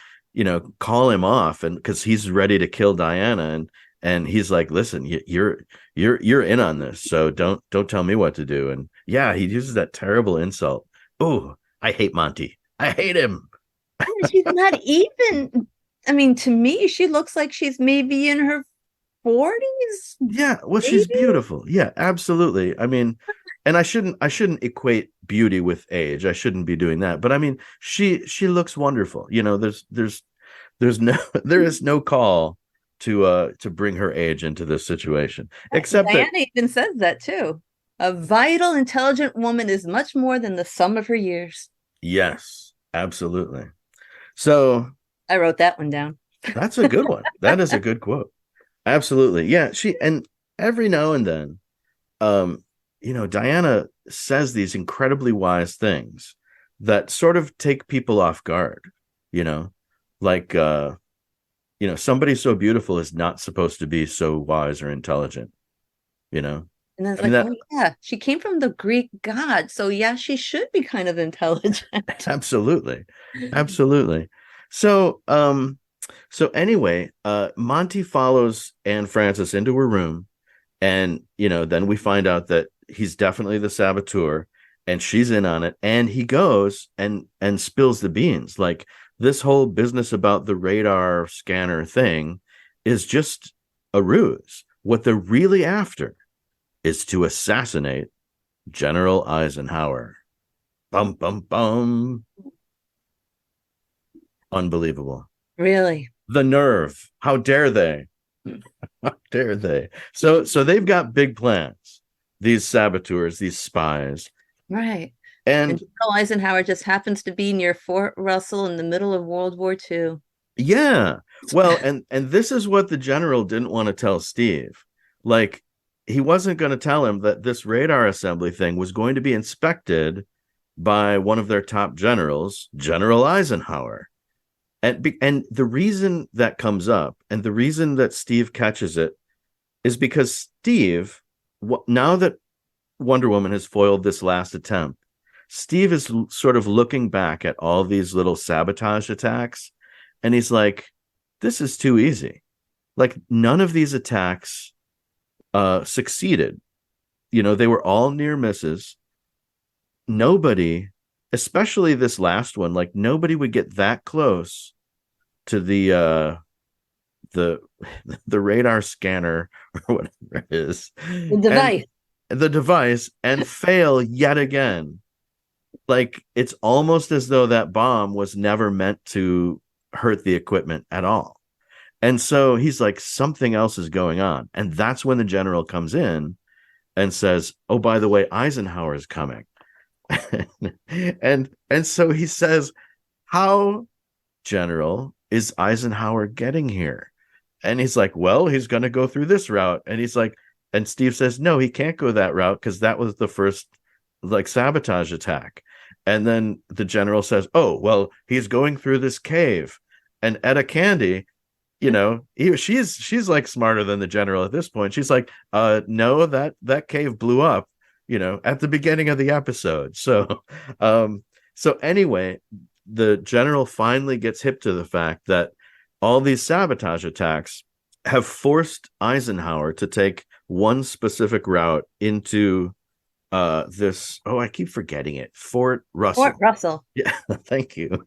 B: call him off, and because he's ready to kill Diana, and he's like, listen, you're in on this, so don't tell me what to do. And yeah, he uses that terrible insult. Oh, I hate Monty. I hate him.
C: She's not even, I mean, to me, she looks like she's maybe in her 40s.
B: Yeah, well, she's beautiful. Yeah, absolutely. I mean, and I shouldn't equate beauty with age. I shouldn't be doing that. But I mean, she looks wonderful. There is no call to bring her age into this situation. Except
C: Diana even says that too. A vital, intelligent woman is much more than the sum of her years.
B: Yes, absolutely. So
C: I wrote that one down.
B: That's a good one. That is a good quote. Absolutely. Yeah. And every now and then, Diana says these incredibly wise things that sort of take people off guard, like, somebody so beautiful is not supposed to be so wise or intelligent,
C: And then it's
B: I mean,
C: like,
B: that
C: oh yeah, she came from the Greek god, so yeah, she should be kind of intelligent.
B: absolutely, absolutely. So, so anyway, Monty follows Anne Francis into her room, and then we find out that he's definitely the saboteur, and she's in on it. And he goes and spills the beans. Like, this whole business about the radar scanner thing is just a ruse. What they're really after is to assassinate General Eisenhower. Bum, bum, bum. Unbelievable.
C: Really?
B: The nerve. How dare they? How dare they? So they've got big plans, these saboteurs, these spies.
C: Right.
B: And
C: General Eisenhower just happens to be near Fort Russell in the middle of World War II.
B: yeah. Well, and this is what the general didn't want to tell Steve. Like, he wasn't going to tell him that this radar assembly thing was going to be inspected by one of their top generals, General Eisenhower. And the reason that comes up, and the reason that Steve catches it, is because Steve, now that Wonder Woman has foiled this last attempt, Steve is sort of looking back at all these little sabotage attacks, and he's like, this is too easy. Like, none of these attacks succeeded. They were all near misses. Nobody, especially this last one, like, nobody would get that close to the radar scanner or whatever it is, the device, and fail yet again. Like, it's almost as though that bomb was never meant to hurt the equipment at all. And so he's like, something else is going on. And that's when the general comes in and says, oh, by the way, Eisenhower is coming. and so he says, how, General, is Eisenhower getting here? And he's like, well, he's going to go through this route. And he's like, and Steve says, no, he can't go that route because that was the first, like, sabotage attack. And then the general says, oh, well, he's going through this cave. And Etta Candy, she's like smarter than the general at this point. She's like, no, that cave blew up, at the beginning of the episode. So anyway, the general finally gets hip to the fact that all these sabotage attacks have forced Eisenhower to take one specific route into this, I keep forgetting it, Fort Russell.
C: Fort Russell.
B: Yeah, thank you.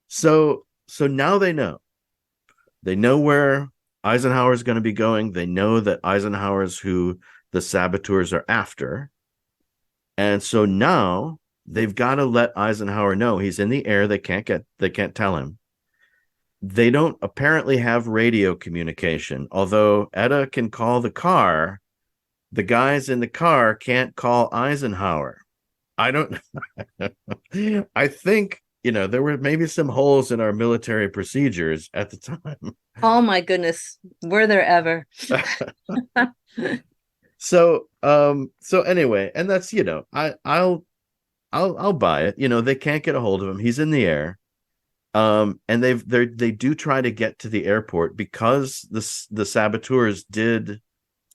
B: So now they know where Eisenhower is going to be going. They know that Eisenhower is who the saboteurs are after. And so now they've got to let Eisenhower know he's in the air. They can't tell him. They don't apparently have radio communication, although Etta can call the car. The guys in the car can't call Eisenhower. I don't I think, there were maybe some holes in our military procedures at the time.
C: Oh my goodness, were there ever?
B: So anyway, and that's, I'll buy it. They can't get a hold of him. He's in the air. And they do try to get to the airport because the saboteurs did.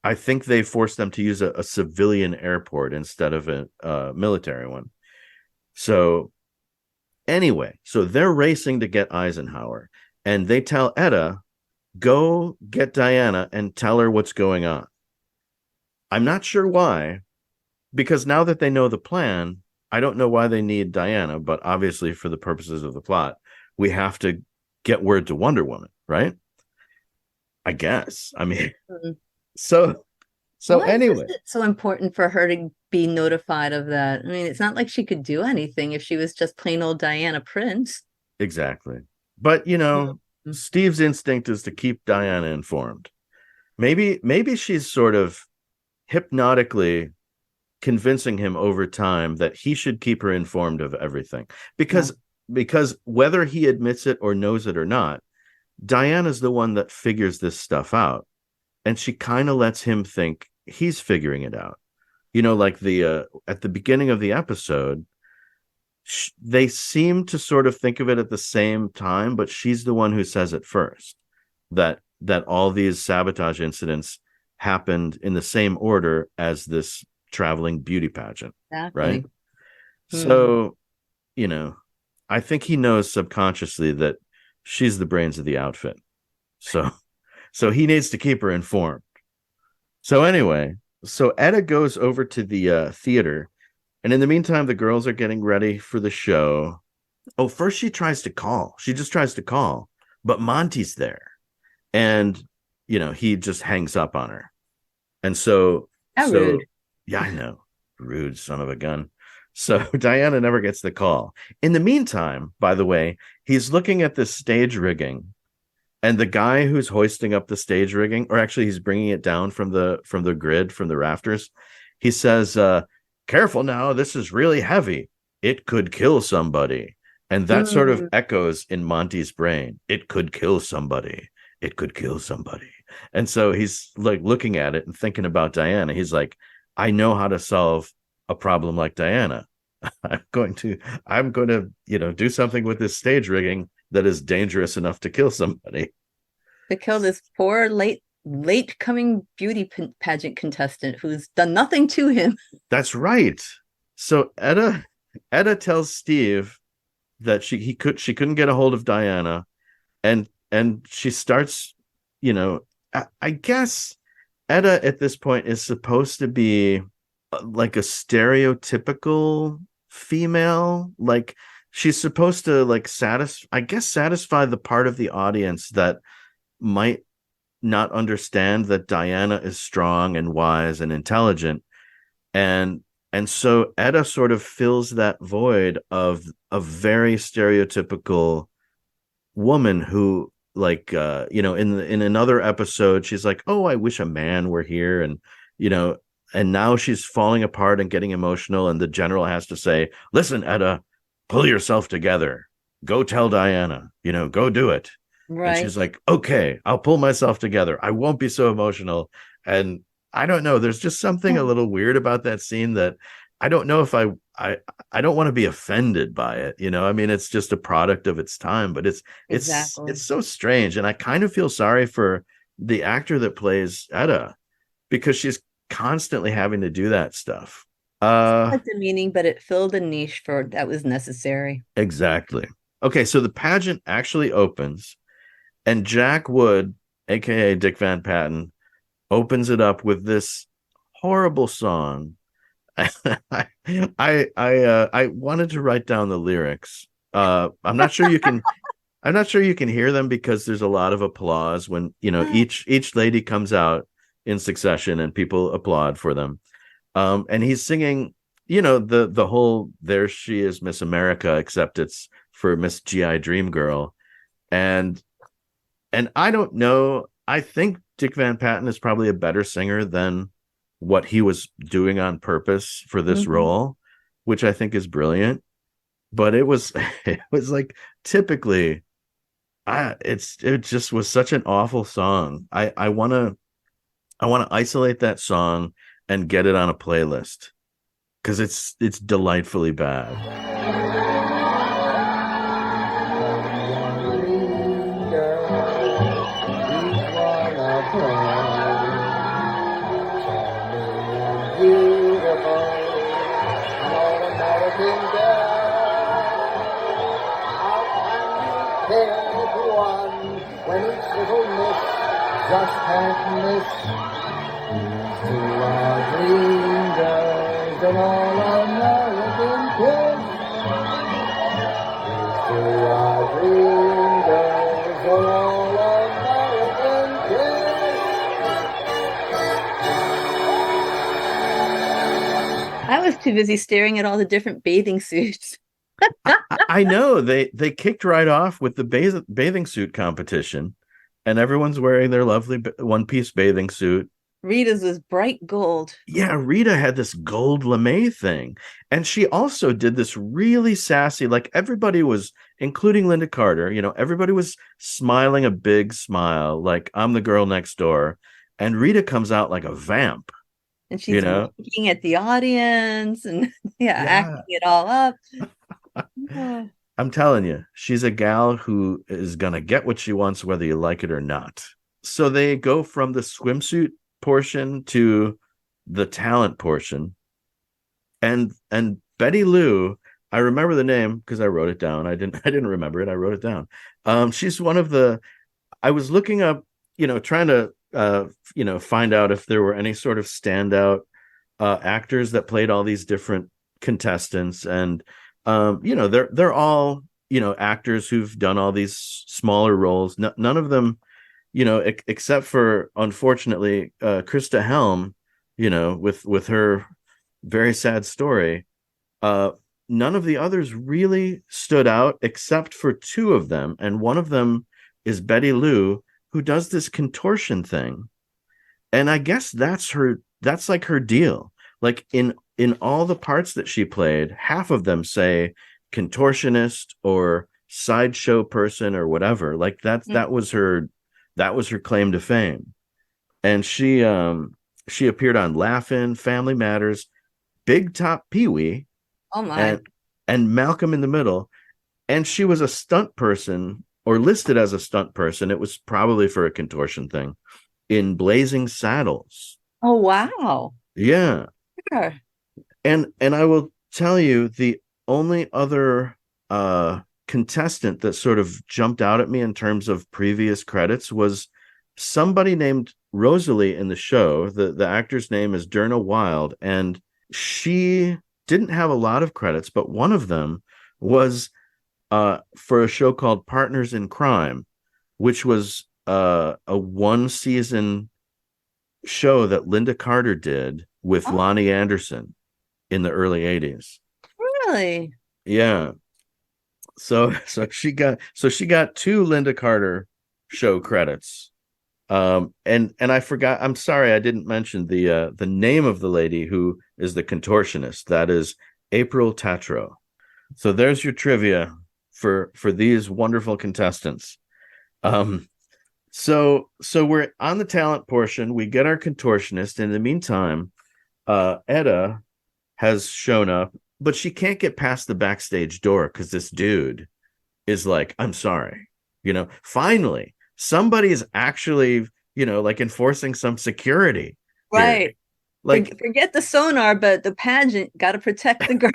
B: I think they forced them to use a civilian airport instead of a military one. So anyway, so they're racing to get Eisenhower, and they tell Etta, go get Diana and tell her what's going on. I'm not sure why, because now that they know the plan, I don't know why they need Diana, but obviously for the purposes of the plot, we have to get word to Wonder Woman, right? I guess. I mean, so
C: Why
B: anyway.
C: is it so important for her to be notified of that? I mean, it's not like she could do anything if she was just plain old Diana Prince.
B: Exactly. But, Steve's instinct is to keep Diana informed. Maybe she's sort of hypnotically convincing him over time that he should keep her informed of everything. Because whether he admits it or knows it or not, Diana's the one that figures this stuff out. And she kind of lets him think he's figuring it out. Like at the beginning of the episode, they seem to sort of think of it at the same time, but she's the one who says it first, that all these sabotage incidents happened in the same order as this traveling beauty pageant.
C: Exactly.
B: Right. So, I think he knows subconsciously that she's the brains of the outfit. So he needs to keep her informed. So anyway, Etta goes over to the theater, and in the meantime, the girls are getting ready for the show. Oh, first she tries to call. She just tries to call, but Monty's there, and he just hangs up on her. And
C: rude.
B: Yeah, I know, rude son of a gun. So Diana never gets the call. In the meantime, by the way, he's looking at the stage rigging. And the guy who's hoisting up the stage rigging, or actually he's bringing it down from the grid, from the rafters, he says, careful now, this is really heavy. It could kill somebody. And that sort of echoes in Monty's brain. It could kill somebody. It could kill somebody. And so he's like looking at it and thinking about Diana. He's like, I know how to solve a problem like Diana. I'm going to, do something with this stage rigging that is dangerous enough to kill somebody.
C: To kill this poor late coming beauty pageant contestant who's done nothing to him.
B: That's right. So Etta tells Steve that she couldn't get a hold of Diana, and she starts, I guess Etta at this point is supposed to be like a stereotypical female, like she's supposed to like satisfy the part of the audience that might not understand that Diana is strong and wise and intelligent, and so Etta sort of fills that void of a very stereotypical woman who, like, in another episode she's like, oh, I wish a man were here, and and now she's falling apart and getting emotional, and the general has to say, listen, Etta, pull yourself together, go tell Diana, go do it. Right. And she's like, okay, I'll pull myself together, I won't be so emotional. And I don't know, there's just something a little weird about that scene that I don't know if I don't want to be offended by it. I mean, it's just a product of its time, but it's so strange. And I kind of feel sorry for the actor that plays Etta, because she's constantly having to do that stuff.
C: It's demeaning, but it filled a niche that was necessary.
B: Exactly. Okay, so the pageant actually opens, and Jack Wood, aka Dick Van Patten, opens it up with this horrible song. I wanted to write down the lyrics. I'm not sure you can hear them because there's a lot of applause when each lady comes out in succession and people applaud for them. And he's singing, the whole "There She Is, Miss America," except it's for Miss GI Dream Girl. And I don't know, I think Dick Van Patten is probably a better singer than what he was doing on purpose for this role, which I think is brilliant. But it was like, typically, it just was such an awful song. I want to isolate that song and get it on a playlist, because it's delightfully bad.
G: When each little miss just can't miss. To our dream girls and all American kids. To our dream girls and all American kids.
C: I was too busy staring at all the different bathing suits.
B: I know they kicked right off with the bathing suit competition, and everyone's wearing their lovely one-piece bathing suit.
C: Rita's was bright gold.
B: Yeah, Rita had this gold lame thing, and she also did this really sassy, like everybody was, including Lynda Carter, everybody was smiling a big smile, like I'm the girl next door, and Rita comes out like a vamp.
C: And she's looking at the audience and acting it all up.
B: I'm telling you, she's a gal who is gonna get what she wants, whether you like it or not. So they go from the swimsuit portion to the talent portion. And Betty Lou, I remember the name because I wrote it down. I didn't remember it. I wrote it down. She's one of the, I was looking up, trying to find out if there were any sort of standout actors that played all these different contestants. And they're all actors who've done all these smaller roles. None of them, except for, unfortunately, Krista Helm, with her very sad story. None of the others really stood out except for two of them, and one of them is Betty Lou, who does this contortion thing. And I guess that's like her deal. Like in all the parts that she played, half of them say contortionist or sideshow person or whatever. Like that was her claim to fame. And she appeared on Laugh-In, Family Matters, Big Top Pee-wee,
C: Oh my.
B: and Malcolm in the Middle. And she was a stunt person, or listed as a stunt person. It was probably for a contortion thing, in Blazing Saddles.
C: Oh wow.
B: Yeah.
C: Sure.
B: And I will tell you, the only other contestant that sort of jumped out at me in terms of previous credits was somebody named Rosalie in the show. The actor's name is Derna Wild, and she didn't have a lot of credits, but one of them was for a show called Partners in Crime, which was a one-season show that Lynda Carter did with Lonnie Anderson in the early 80s.
C: Really?
B: Yeah. So she got two Lynda Carter show credits. And I forgot, I'm sorry I didn't mention the name of the lady who is the contortionist. That is April Tatro. So there's your trivia for these wonderful contestants. So we're on the talent portion. We get our contortionist. In the meantime, Etta has shown up, but she can't get past the backstage door because this dude is like, I'm sorry, finally somebody is actually, like enforcing some security.
C: Right.
B: Here. Like,
C: forget the sonar, but the pageant got to protect the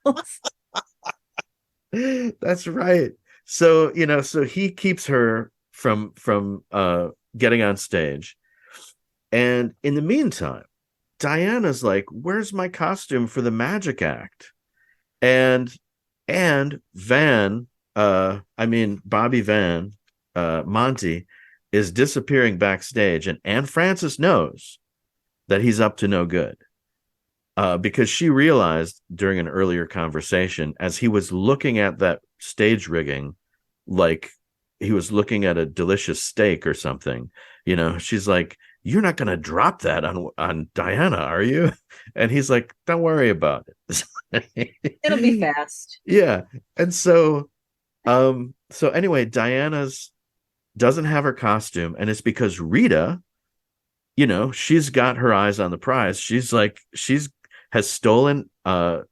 C: girls.
B: That's right. So, so he keeps her from getting on stage. And in the meantime, Diana's like, where's my costume for the magic act? And Bobby Van, Monty, is disappearing backstage, and Anne Francis knows that he's up to no good. Because she realized during an earlier conversation, as he was looking at that stage rigging, like he was looking at a delicious steak or something, she's like, you're not going to drop that on Diana, are you? And he's like, don't worry about it.
C: It'll be fast.
B: Yeah. And so anyway, Diana's doesn't have her costume, and it's because Rita, she's got her eyes on the prize. She's like, has stolen the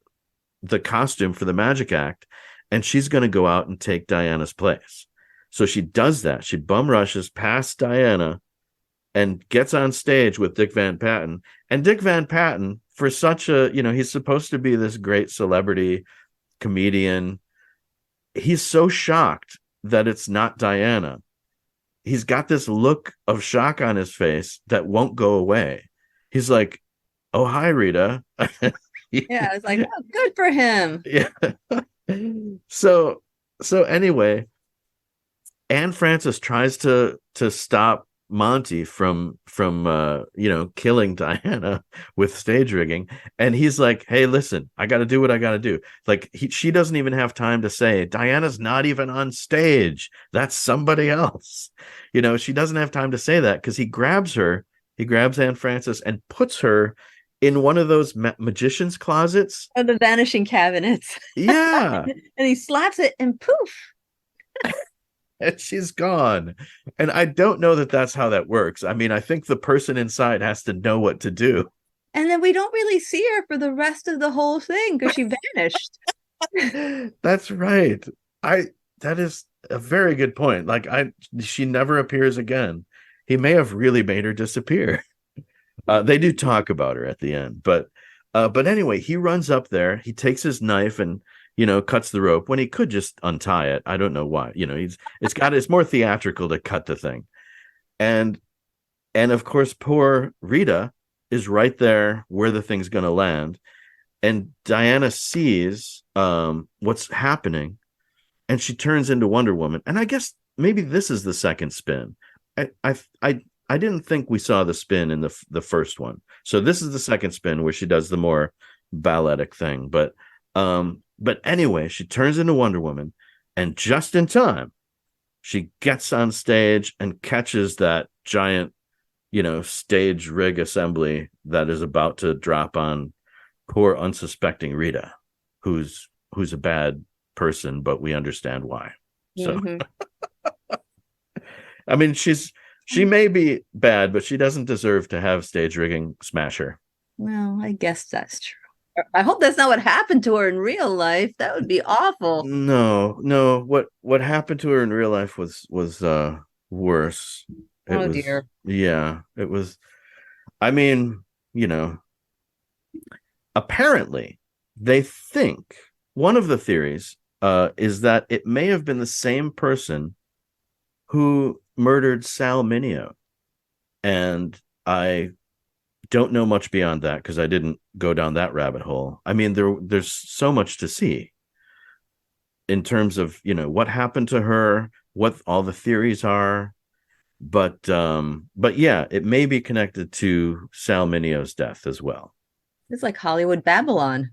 B: costume for the magic act, and she's going to go out and take Diana's place. So she does that. She bum rushes past Diana and gets on stage with Dick Van Patten. And Dick Van Patten, for such a, he's supposed to be this great celebrity comedian, he's so shocked that it's not Diana. He's got this look of shock on his face that won't go away. He's like, oh, hi, Rita.
C: Yeah, I was like, oh, good for him.
B: Yeah. So anyway, Anne Francis tries to stop Monty from killing Diana with stage rigging, and he's like, hey, listen, I got to do what I got to do. Like, she doesn't even have time to say Diana's not even on stage, that's somebody else. She doesn't have time to say that, because he grabs Anne Francis and puts her in one of those magician's closets.
C: Oh, the vanishing cabinets.
B: Yeah.
C: And he slaps it and poof.
B: And she's gone. And I don't know that that's how that works. I mean, I think the person inside has to know what to do.
C: And then we don't really see her for the rest of the whole thing because she vanished.
B: That's right. That is a very good point. Like, she never appears again. He may have really made her disappear. They do talk about her at the end, but anyway, he runs up there. He takes his knife and cuts the rope when he could just untie it. I don't know why. It's more theatrical to cut the thing, and of course, poor Rita is right there where the thing's going to land, and Diana sees what's happening, and she turns into Wonder Woman. And I guess maybe this is the second spin. I didn't think we saw the spin in the first one. So this is the second spin where she does the more balletic thing. But anyway, she turns into Wonder Woman, and just in time, she gets on stage and catches that giant, stage rig assembly that is about to drop on poor unsuspecting Rita, who's a bad person, but we understand why. So, I mean, she may be bad, but she doesn't deserve to have stage rigging smash her.
C: Well, I guess that's true. I hope that's not what happened to her in real life. That would be awful.
B: No. What happened to her in real life was worse.
C: Dear.
B: Yeah, it was. I mean, apparently they think one of the theories is that it may have been the same person who murdered Sal Mineo. And I don't know much beyond that because I didn't go down that rabbit hole. I mean, there's so much to see in terms of, what happened to her, what all the theories are. But yeah, it may be connected to Sal Mineo's death as well.
C: It's like Hollywood Babylon.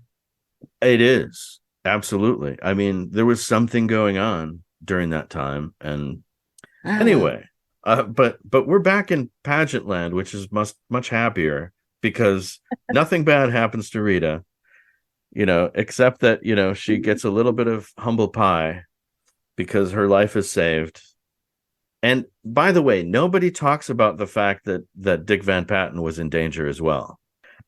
B: It is. Absolutely. I mean, there was something going on during that time. And anyway, but we're back in pageant land, which is much happier because nothing bad happens to Rita, except that, she gets a little bit of humble pie because her life is saved. And by the way, nobody talks about the fact that Dick Van Patten was in danger as well.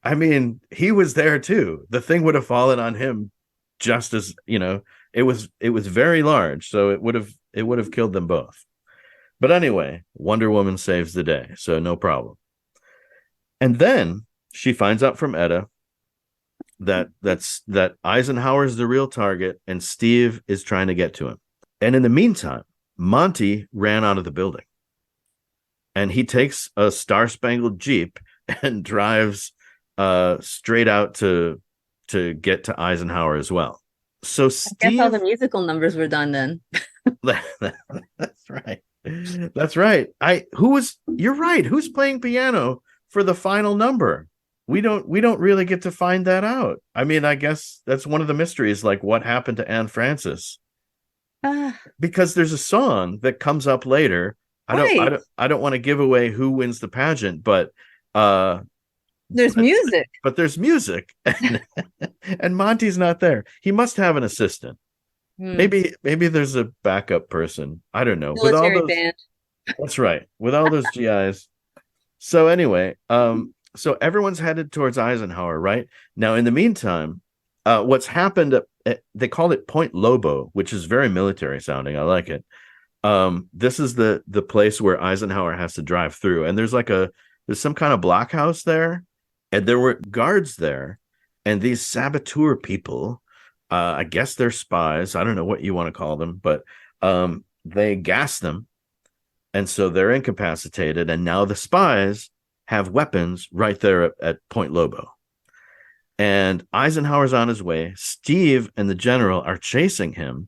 B: I mean, he was there too. The thing would have fallen on him just as, it was very large. So it would have killed them both. But anyway, Wonder Woman saves the day. So no problem. And then she finds out from Etta that Eisenhower's the real target and Steve is trying to get to him. And in the meantime, Monty ran out of the building and he takes a star-spangled Jeep and drives straight out to get to Eisenhower as well. So Steve,
C: I guess all the musical numbers were done then.
B: That's right. You're right. Who's playing piano for the final number? We don't really get to find that out. I mean, I guess that's one of the mysteries, like what happened to Anne Francis. Because there's a song that comes up later. I don't want to give away who wins the pageant, but
C: there's music.
B: But there's music, and Monty's not there. He must have an assistant. Maybe there's a backup person. I don't know.
C: Military band.
B: That's right. With all those GIs. So anyway, so everyone's headed towards Eisenhower, right? Now, in the meantime, what's happened? They call it Point Lobo, which is very military sounding. I like it. This is the place where Eisenhower has to drive through, and there's some kind of blockhouse there, and there were guards there, and these saboteur people, I guess they're spies. I don't know what you want to call them, but they gas them, and so they're incapacitated, and now the spies have weapons right there at Point Lobo. And Eisenhower's on his way. Steve and the general are chasing him.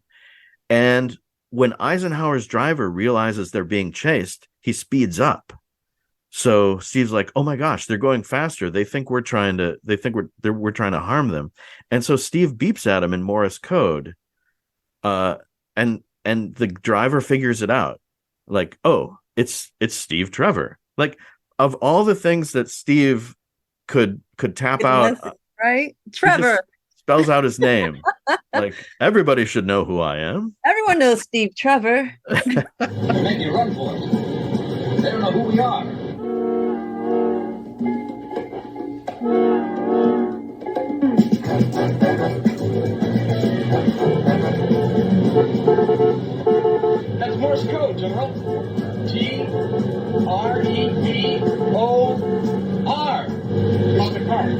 B: And when Eisenhower's driver realizes they're being chased, he speeds up. So Steve's like, "Oh my gosh, they're going faster. They think we're trying to harm them." And so Steve beeps at him in Morse code. And the driver figures it out. Like, "Oh, it's Steve Trevor." Like, of all the things that Steve could tap out,
C: right? Trevor
B: spells out his name. Like, everybody should know who I am.
C: Everyone knows Steve Trevor.
A: They make you run for it. They don't know who we are. That's Morse code, General. T-R-E-V-O-R.
F: Sorry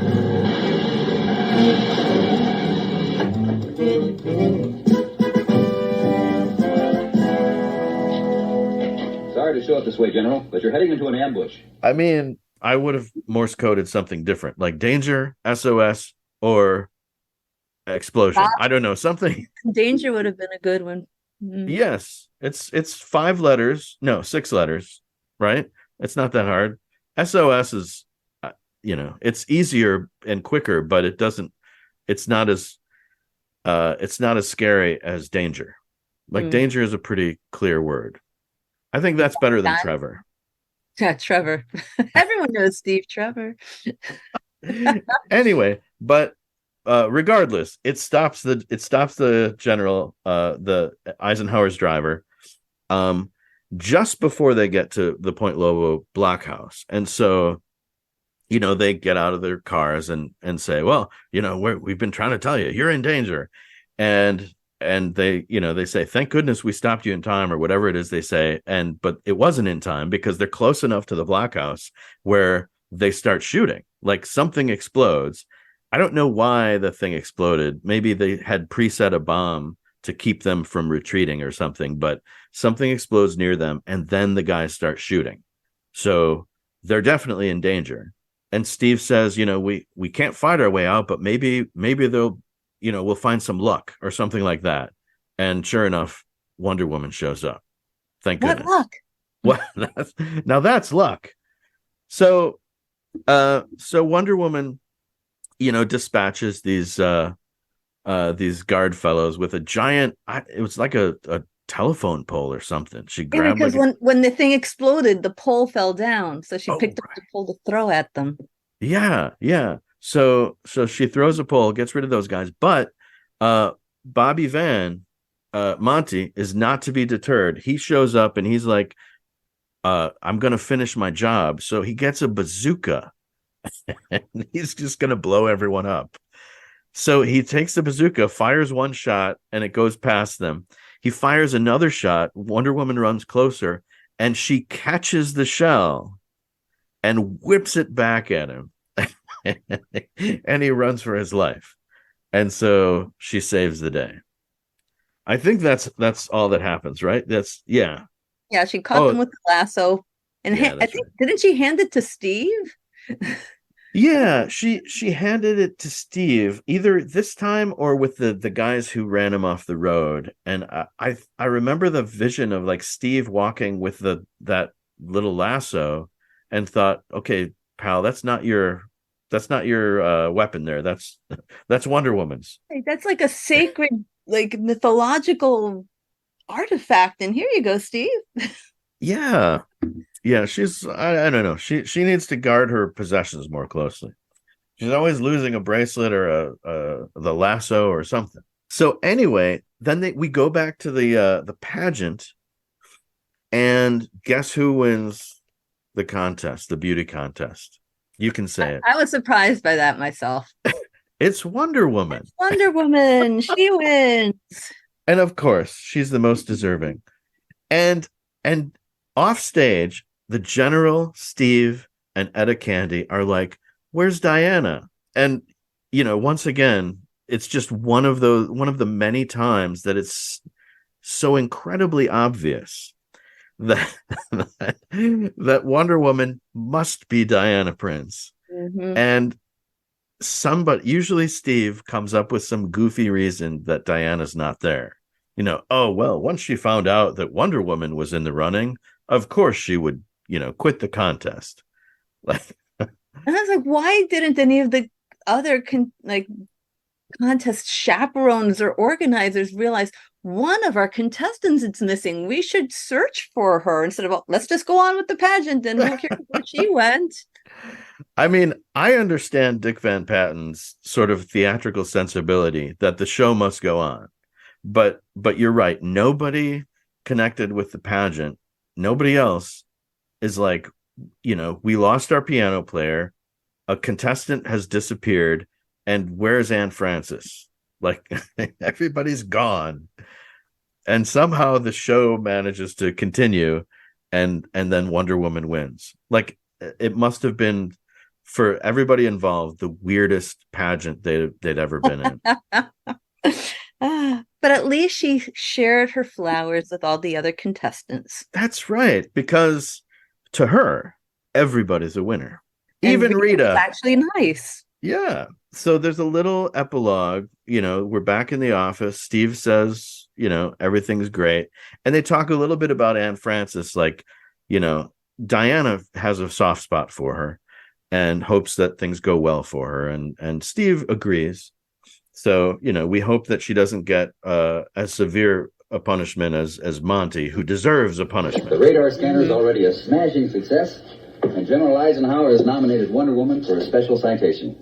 F: to show it this way, General, but you're heading into an ambush.
B: I mean, I would have Morse coded something different, like danger, SOS, or explosion. I don't know, something.
C: Danger would have been a good one. Mm.
B: Yes, it's 5 letters, no, 6 letters, right? It's not that hard. SOS is, it's easier and quicker, but it's not as scary as danger. Like danger is a pretty clear word. I think that's better than Trevor.
C: Yeah, Trevor. Everyone knows Steve Trevor.
B: Anyway, but regardless, it stops the general, the Eisenhower's driver, just before they get to the Point Lobos blockhouse. And so, they get out of their cars and say, well, we've been trying to tell you, you're in danger. And they, they say, thank goodness we stopped you in time, or whatever it is they say. But it wasn't in time, because they're close enough to the blockhouse where they start shooting. Like, something explodes. I don't know why the thing exploded. Maybe they had preset a bomb to keep them from retreating or something, but something explodes near them, and then the guys start shooting. So they're definitely in danger. And Steve says, we can't fight our way out, but maybe they'll, we'll find some luck or something like that. And sure enough, Wonder Woman shows up. Thank goodness.
C: What luck?
B: Well, now that's luck. So Wonder Woman, dispatches these guard fellows with a giant, it was like a telephone pole or something. She grabbed,
C: because when the thing exploded, the pole fell down, so she picked up the pole to throw at them. Yeah.
B: So she throws a pole, gets rid of those guys, but Bobby Van, Monty, is not to be deterred. He shows up and he's like, I'm gonna finish my job. So he gets a bazooka and he's just gonna blow everyone up. So he takes the bazooka, fires one shot, and it goes past them. He fires another shot. Wonder Woman runs closer, and she catches the shell and whips it back at him. And he runs for his life. And so she saves the day. I think that's all that happens, right? Yeah,
C: she caught them with the lasso. And I think, didn't she hand it to Steve?
B: Yeah, she handed it to Steve, either this time or with the guys who ran him off the road. And I remember the vision of like Steve walking with that little lasso, and thought, okay, pal, that's not your weapon there. That's Wonder Woman's.
C: That's like a sacred, like mythological artifact. And here you go, Steve.
B: Yeah, she's, I don't know. She needs to guard her possessions more closely. She's always losing a bracelet or the lasso or something. So anyway, then we go back to the pageant, and guess who wins the contest, the beauty contest? You can say it.
C: I was surprised by that myself.
B: It's Wonder Woman.
C: Wonder Woman. She wins.
B: And of course, she's the most deserving. And off stage, the General, Steve, and Etta Candy are like, where's Diana? And, once again, it's just one of the many times that it's so incredibly obvious that Wonder Woman must be Diana Prince.
C: Mm-hmm.
B: And usually Steve comes up with some goofy reason that Diana's not there. Oh, well, once she found out that Wonder Woman was in the running, of course she would, quit the contest. And
C: I was like, why didn't any of the other contest chaperones or organizers realize one of our contestants is missing? We should search for her instead of, let's just go on with the pageant and who cares where she went.
B: I mean, I understand Dick Van Patten's sort of theatrical sensibility that the show must go on. But you're right. Nobody connected with the pageant, nobody else is like, we lost our piano player, a contestant has disappeared, and where's Anne Francis? Like, everybody's gone. And somehow the show manages to continue, and then Wonder Woman wins. Like, it must have been for everybody involved, the weirdest pageant they'd ever been in.
C: But at least she shared her flowers with all the other contestants.
B: That's right, because to her, everybody's a winner.
C: And
B: Even Rita.
C: was actually nice.
B: Yeah. So there's a little epilogue. We're back in the office. Steve says, everything's great. And they talk a little bit about Anne Francis, like, Diana has a soft spot for her and hopes that things go well for her. And Steve agrees. So, we hope that she doesn't get as severe a punishment as Monty, who deserves a punishment.
F: The radar scanner is already a smashing success, and General Eisenhower has nominated Wonder Woman for a special citation.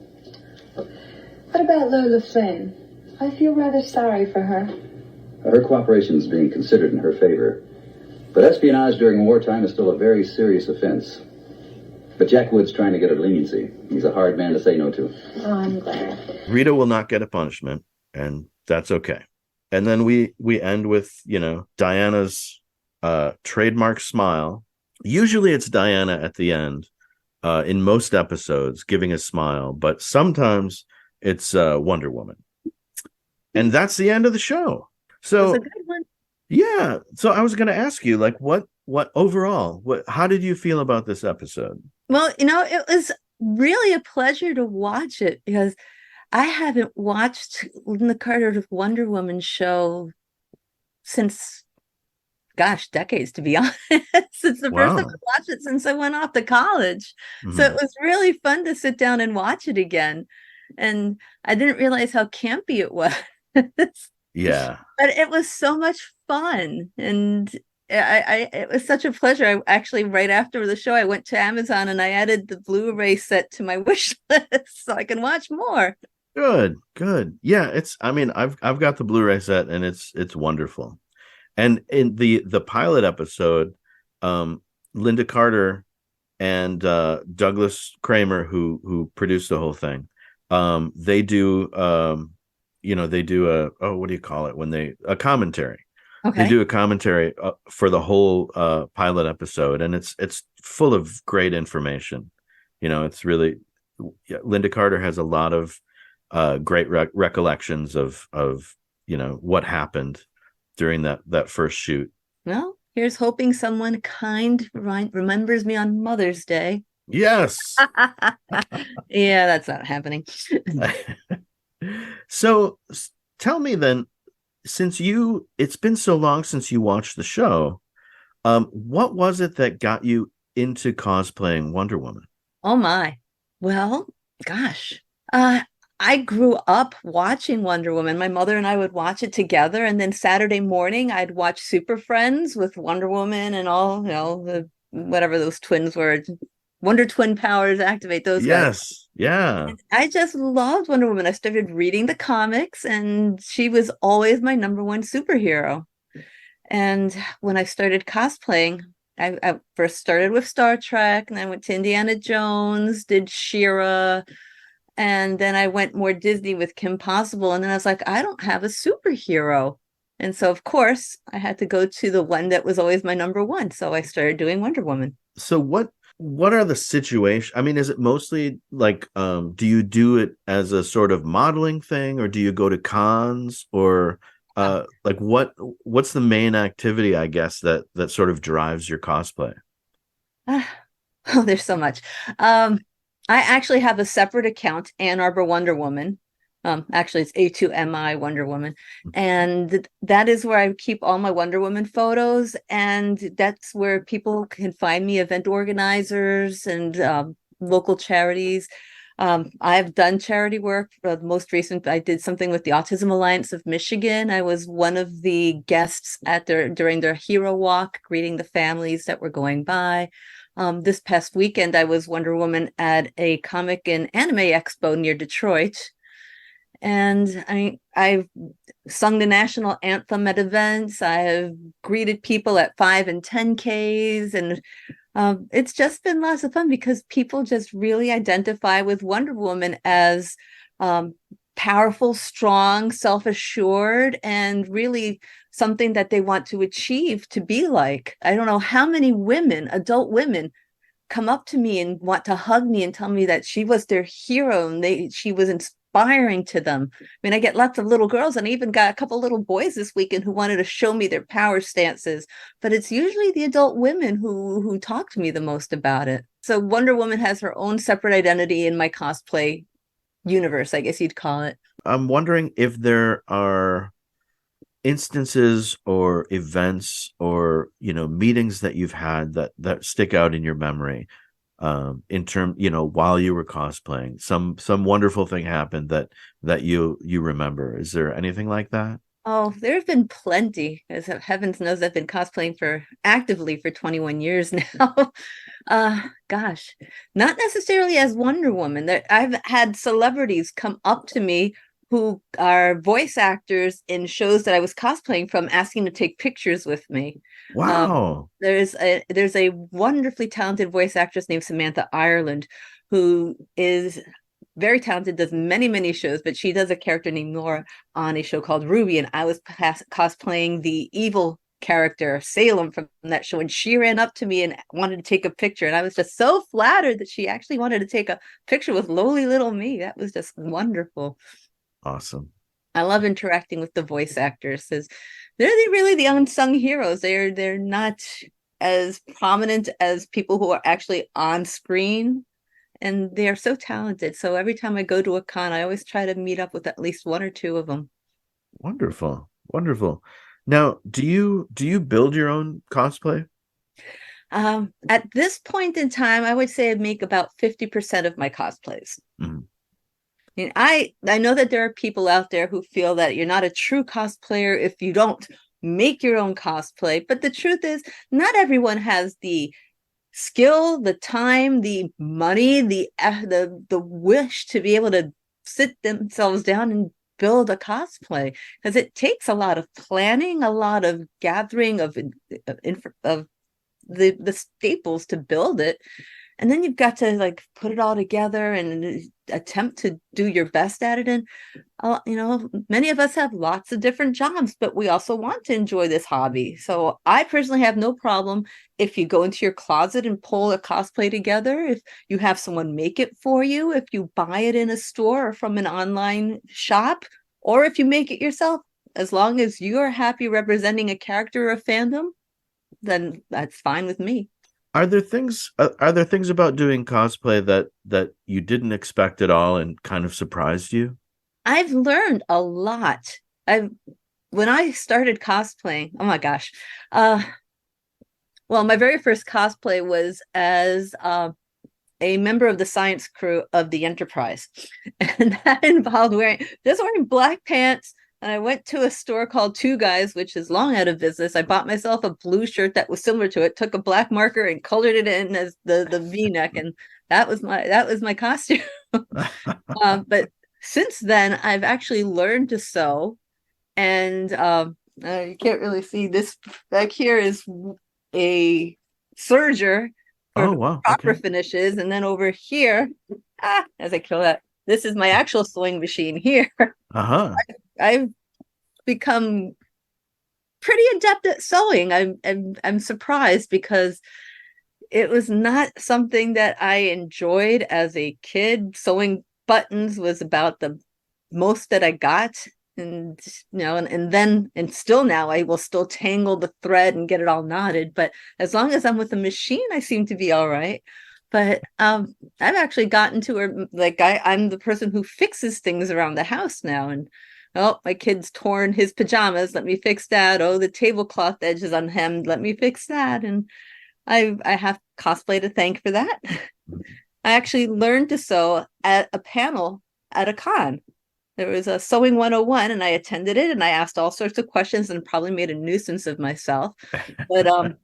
H: What about Lola Flynn? I feel rather sorry for her.
F: Her cooperation is being considered in her favor. But espionage during wartime is still a very serious offense. But Jack Wood's trying to get her leniency. He's a hard man to say no to.
H: Oh, I'm glad.
B: Rita will not get a punishment, and that's okay. And then we end with, Diana's trademark smile. Usually it's Diana at the end in most episodes giving a smile, but sometimes it's Wonder Woman. And that's the end of the show. So
C: That's a good one.
B: Yeah. So I was going to ask you, like, what overall, how did you feel about this episode?
C: Well, it was really a pleasure to watch it because I haven't watched Lynda Carter's Wonder Woman show since, decades, to be honest. It's the first time I watched it since I went off to college. Mm-hmm. So it was really fun to sit down and watch it again. And I didn't realize how campy it was.
B: Yeah.
C: But it was so much fun. And it was such a pleasure. I actually, right after the show, I went to Amazon and I added the Blu-ray set to my wish list so I can watch more.
B: Good. Yeah, I've got the Blu-ray set and it's wonderful. And in the pilot episode, Lynda Carter and Douglas Kramer, who produced the whole thing, they do a commentary. Okay. They do a commentary for the whole pilot episode, and it's full of great information. It's really, Lynda Carter has a lot of great recollections of what happened during that first shoot.
C: Well, here's hoping someone kind remembers me on Mother's Day.
B: Yes.
C: Yeah, that's not happening.
B: So tell me then, it's been so long since you watched the show, what was it that got you into cosplaying Wonder Woman?
C: Oh my. Well, gosh. I grew up watching Wonder Woman. My mother and I would watch it together, and then Saturday morning I'd watch Superfriends with Wonder Woman and all, whatever those twins were. Wonder Twin powers activate those guys.
B: Yes, yeah.
C: And I just loved Wonder Woman. I started reading the comics, and she was always my number one superhero. And when I started cosplaying, I first started with Star Trek, and I went to Indiana Jones, did She-Ra, and then I went more Disney with Kim Possible. And then I was like, I don't have a superhero. And so, of course, I had to go to the one that was always my number one. So I started doing Wonder Woman.
B: So what are the situations? I mean, is it mostly like, do you do it as a sort of modeling thing, or do you go to cons, or like what's the main activity, I guess, that sort of drives your cosplay?
C: Oh, there's so much. I actually have a separate account, Ann Arbor Wonder Woman. Actually, it's A2MI Wonder Woman. And that is where I keep all my Wonder Woman photos. And that's where people can find me, event organizers and local charities. I've done charity work. Most recent, I did something with the Autism Alliance of Michigan. I was one of the guests during their Hero Walk, greeting the families that were going by. This past weekend, I was Wonder Woman at a comic and anime expo near Detroit. And I've sung the national anthem at events. I have greeted people at 5 and 10Ks. And it's just been lots of fun because people just really identify with Wonder Woman as powerful, strong, self-assured, and really something that they want to achieve to be like. I don't know how many women, adult women, come up to me and want to hug me and tell me that she was their hero and she was inspiring to them. I mean, I get lots of little girls, and I even got a couple little boys this weekend who wanted to show me their power stances, but it's usually the adult women who talk to me the most about it. So Wonder Woman has her own separate identity in my cosplay universe, I guess you'd call it.
B: I'm wondering if there are instances or events or meetings that you've had that stick out in your memory, in term while you were cosplaying, some wonderful thing happened that you remember. Is there anything like that?
C: Oh, there have been plenty. As heavens knows, I've been cosplaying actively for 21 years now. Gosh, not necessarily as Wonder Woman. I've had celebrities come up to me who are voice actors in shows that I was cosplaying from, asking to take pictures with me.
B: Wow.
C: There's a wonderfully talented voice actress named Samantha Ireland, who is very talented, does many shows, but she does a character named Nora on a show called Ruby, and I was cosplaying the evil character Salem from that show, and she ran up to me and wanted to take a picture, and I was just so flattered that she actually wanted to take a picture with lowly little me. That was just wonderful.
B: Awesome.
C: I love interacting with the voice actors. They're really the unsung heroes. They're not as prominent as people who are actually on screen, and they are so talented. So every time I go to a con, I always try to meet up with at least one or two of them.
B: Wonderful. Now, do you build your own cosplay?
C: At this point in time, I would say I make about 50% of my cosplays.
B: Mm-hmm.
C: I mean, I know that there are people out there who feel that you're not a true cosplayer if you don't make your own cosplay. But the truth is, not everyone has the skill, the time, the money, the wish to be able to sit themselves down and build a cosplay, because it takes a lot of planning, a lot of gathering of the staples to build it. And then you've got to put it all together and attempt to do your best at it. And, many of us have lots of different jobs, but we also want to enjoy this hobby. So I personally have no problem if you go into your closet and pull a cosplay together, if you have someone make it for you, if you buy it in a store or from an online shop, or if you make it yourself. As long as you're happy representing a character or a fandom, then that's fine with me.
B: Are there things about doing cosplay that you didn't expect at all and kind of surprised you?
C: I've learned a lot. When I started cosplaying, oh my gosh. Well, my very first cosplay was as a member of the science crew of the Enterprise. And that involved wearing black pants. And I went to a store called Two Guys, which is long out of business. I bought myself a blue shirt that was similar to it, took a black marker and colored it in as the V-neck, and that was my costume. But since then, I've actually learned to sew, and you can't really see this back here is a serger for proper finishes, and then over here, as I kill that, this is my actual sewing machine here. I've become pretty adept at sewing. I'm surprised, because it was not something that I enjoyed as a kid. Sewing buttons was about the most that I got, and and still now I will still tangle the thread and get it all knotted. But as long as I'm with the machine, I seem to be all right. But I've actually gotten to where I'm the person who fixes things around the house now. And my kid's torn his pajamas, let me fix that. Oh, the tablecloth edge is unhemmed, let me fix that. And I have cosplay to thank for that. I actually learned to sew at a panel at a con. There was a Sewing 101, and I attended it, and I asked all sorts of questions and probably made a nuisance of myself. But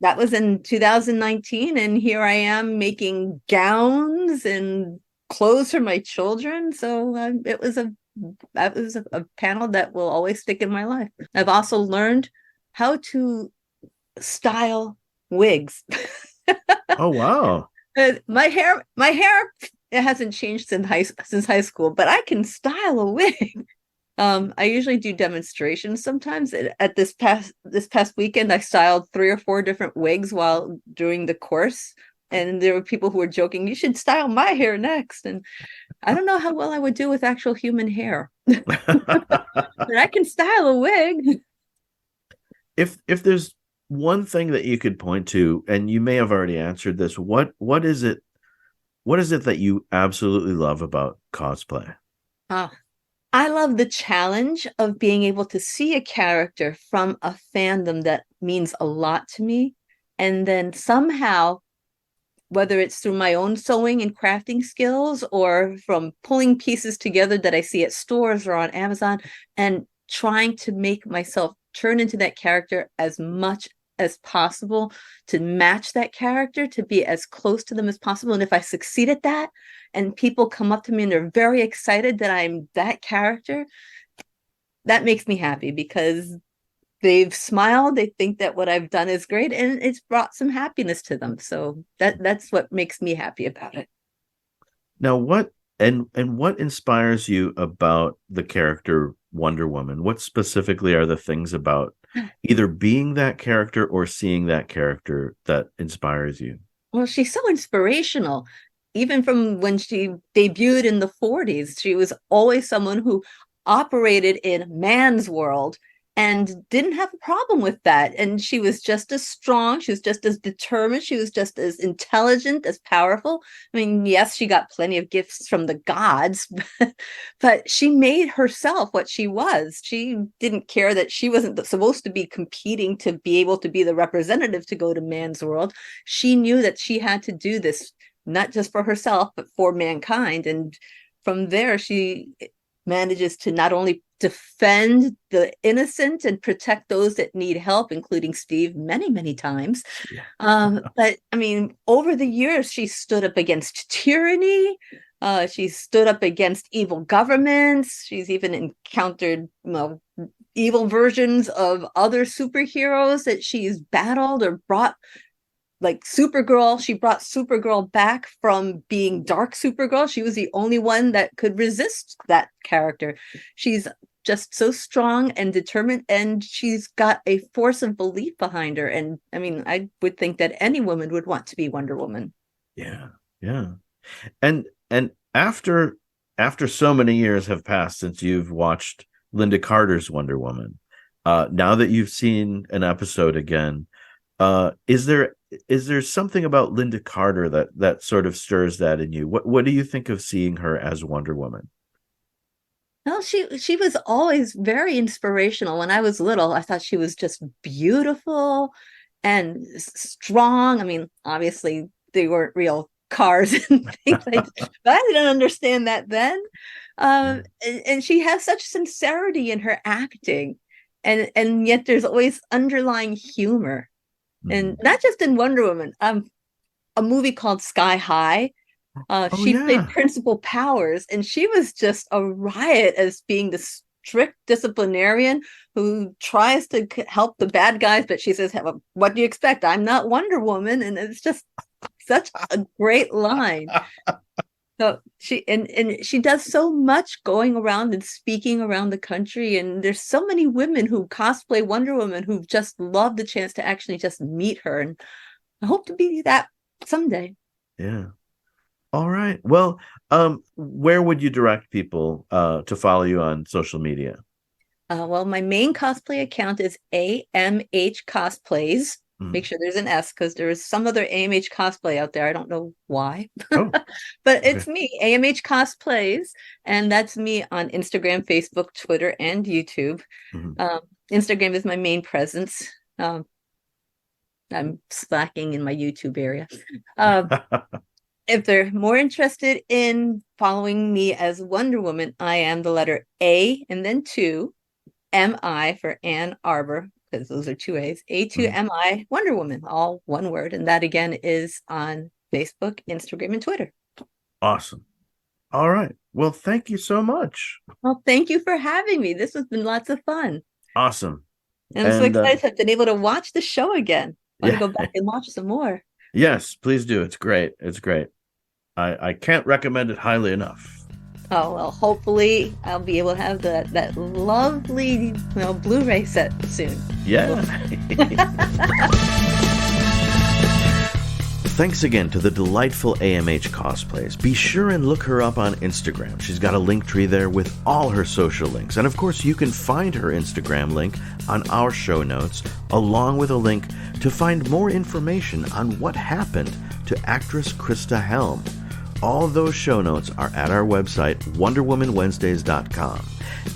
C: that was in 2019, and here I am making gowns and clothes for my children. So that was a panel that will always stick in my life. I've also learned how to style wigs.
B: Oh, wow.
C: My hair, it hasn't changed since high school, but I can style a wig. I usually do demonstrations sometimes. At this past weekend, I styled 3 or 4 different wigs while doing the course And there were people who were joking, you should style my hair next. And I don't know how well I would do with actual human hair. But I can style a wig.
B: If there's one thing that you could point to, and you may have already answered this, what is it that you absolutely love about cosplay?
C: I love the challenge of being able to see a character from a fandom that means a lot to me, and then somehow, whether it's through my own sewing and crafting skills or from pulling pieces together that I see at stores or on Amazon, and trying to make myself turn into that character as much as possible, to match that character, to be as close to them as possible. And if I succeed at that, and people come up to me and they're very excited that I'm that character, that makes me happy, because they've smiled, they think that what I've done is great, and it's brought some happiness to them. So that's what makes me happy about it.
B: Now, what inspires you about the character Wonder Woman? What specifically are the things about either being that character or seeing that character that inspires you?
C: Well, she's so inspirational. Even from when she debuted in the 40s, she was always someone who operated in man's world and didn't have a problem with that. And she was just as strong. She was just as determined. She was just as intelligent, as powerful. I mean, yes, she got plenty of gifts from the gods, but she made herself what she was. She didn't care that she wasn't supposed to be competing to be able to be the representative to go to man's world. She knew that she had to do this, not just for herself, but for mankind. And from there, she manages to not only defend the innocent and protect those that need help, including Steve many, many times. But I mean, over the years, she stood up against tyranny. She stood up against evil governments. She's even encountered, evil versions of other superheroes that she's battled or brought. Like Supergirl, she brought Supergirl back from being dark Supergirl. She was the only one that could resist that character. She's just so strong and determined, and she's got a force of belief behind her. And I mean, I would think that any woman would want to be Wonder Woman.
B: Yeah. And after so many years have passed since you've watched Lynda Carter's Wonder Woman, now that you've seen an episode again, is there something about Lynda Carter that sort of stirs that in you? What do you think of seeing her as Wonder Woman?
C: Well, she was always very inspirational. When I was little, I thought she was just beautiful and strong. I mean, obviously they weren't real cars and things like that, but I didn't understand that then. And she has such sincerity in her acting, and yet there's always underlying humor. And not just in Wonder Woman, a movie called Sky High. She played Principal Powers, and she was just a riot as being the strict disciplinarian who tries to help the bad guys, but she says, what do you expect? I'm not Wonder Woman. And it's just such a great line. So she does so much going around and speaking around the country, and there's so many women who cosplay Wonder Woman who just love the chance to actually just meet her, and I hope to be that someday.
B: Yeah. All right. Well, where would you direct people to follow you on social media?
C: Well, my main cosplay account is AMHCosplays. Make sure there's an S, because there is some other AMH cosplay out there. I don't know why, but it's me, AMHCosplays, and that's me on Instagram, Facebook, Twitter, and YouTube. Instagram is my main presence. I'm slacking in my YouTube area. If they're more interested in following me as Wonder Woman, I am the letter A and then 2, M-I for Ann Arbor, because those are 2 A's, A2MI Wonder Woman, all one word. And that again is on Facebook, Instagram, and Twitter.
B: Awesome. All right. Well, thank you so much.
C: Well, thank you for having me. This has been lots of fun.
B: Awesome.
C: And I'm so excited to have been able to watch the show again. I want to go back and watch some more.
B: Yes, please do. It's great. It's great. I can't recommend it highly enough.
C: Oh, well, hopefully I'll be able to have that lovely Blu-ray set soon.
B: Yeah. Thanks again to the delightful AMHCosplays. Be sure and look her up on Instagram. She's got a link tree there with all her social links. And of course, you can find her Instagram link on our show notes, along with a link to find more information on what happened to actress Krista Helm. All those show notes are at our website, WonderWomanWednesdays.com.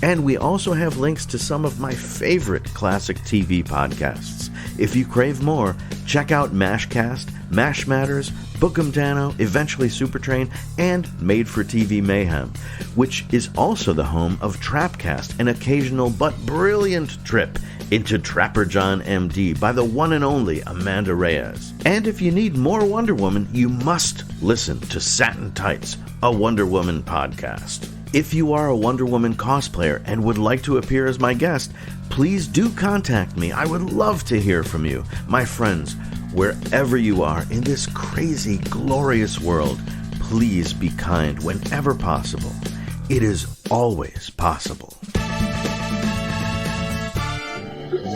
B: And we also have links to some of my favorite classic TV podcasts. If you crave more, check out MashCast, MASH Matters, Book'em eventually Supertrain, and Made for TV Mayhem, which is also the home of Trapcast, an occasional but brilliant trip into Trapper John MD by the one and only Amanda Reyes. And if you need more Wonder Woman, you must listen to Satin Tights, a Wonder Woman podcast. If you are a Wonder Woman cosplayer and would like to appear as my guest, please do contact me. I would love to hear from you. My friends, wherever you are in this crazy, glorious world, please be kind whenever possible. It is always possible.
E: I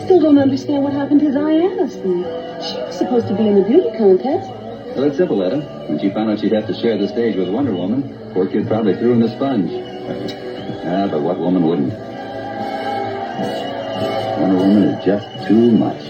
E: still don't understand what happened to Diana, Steve. She was supposed to be in the beauty contest.
F: Well, it's simple, Etta. When she found out she'd have to share the stage with Wonder Woman, poor kid probably threw in the sponge. But what woman wouldn't? Wonder Woman is just too much.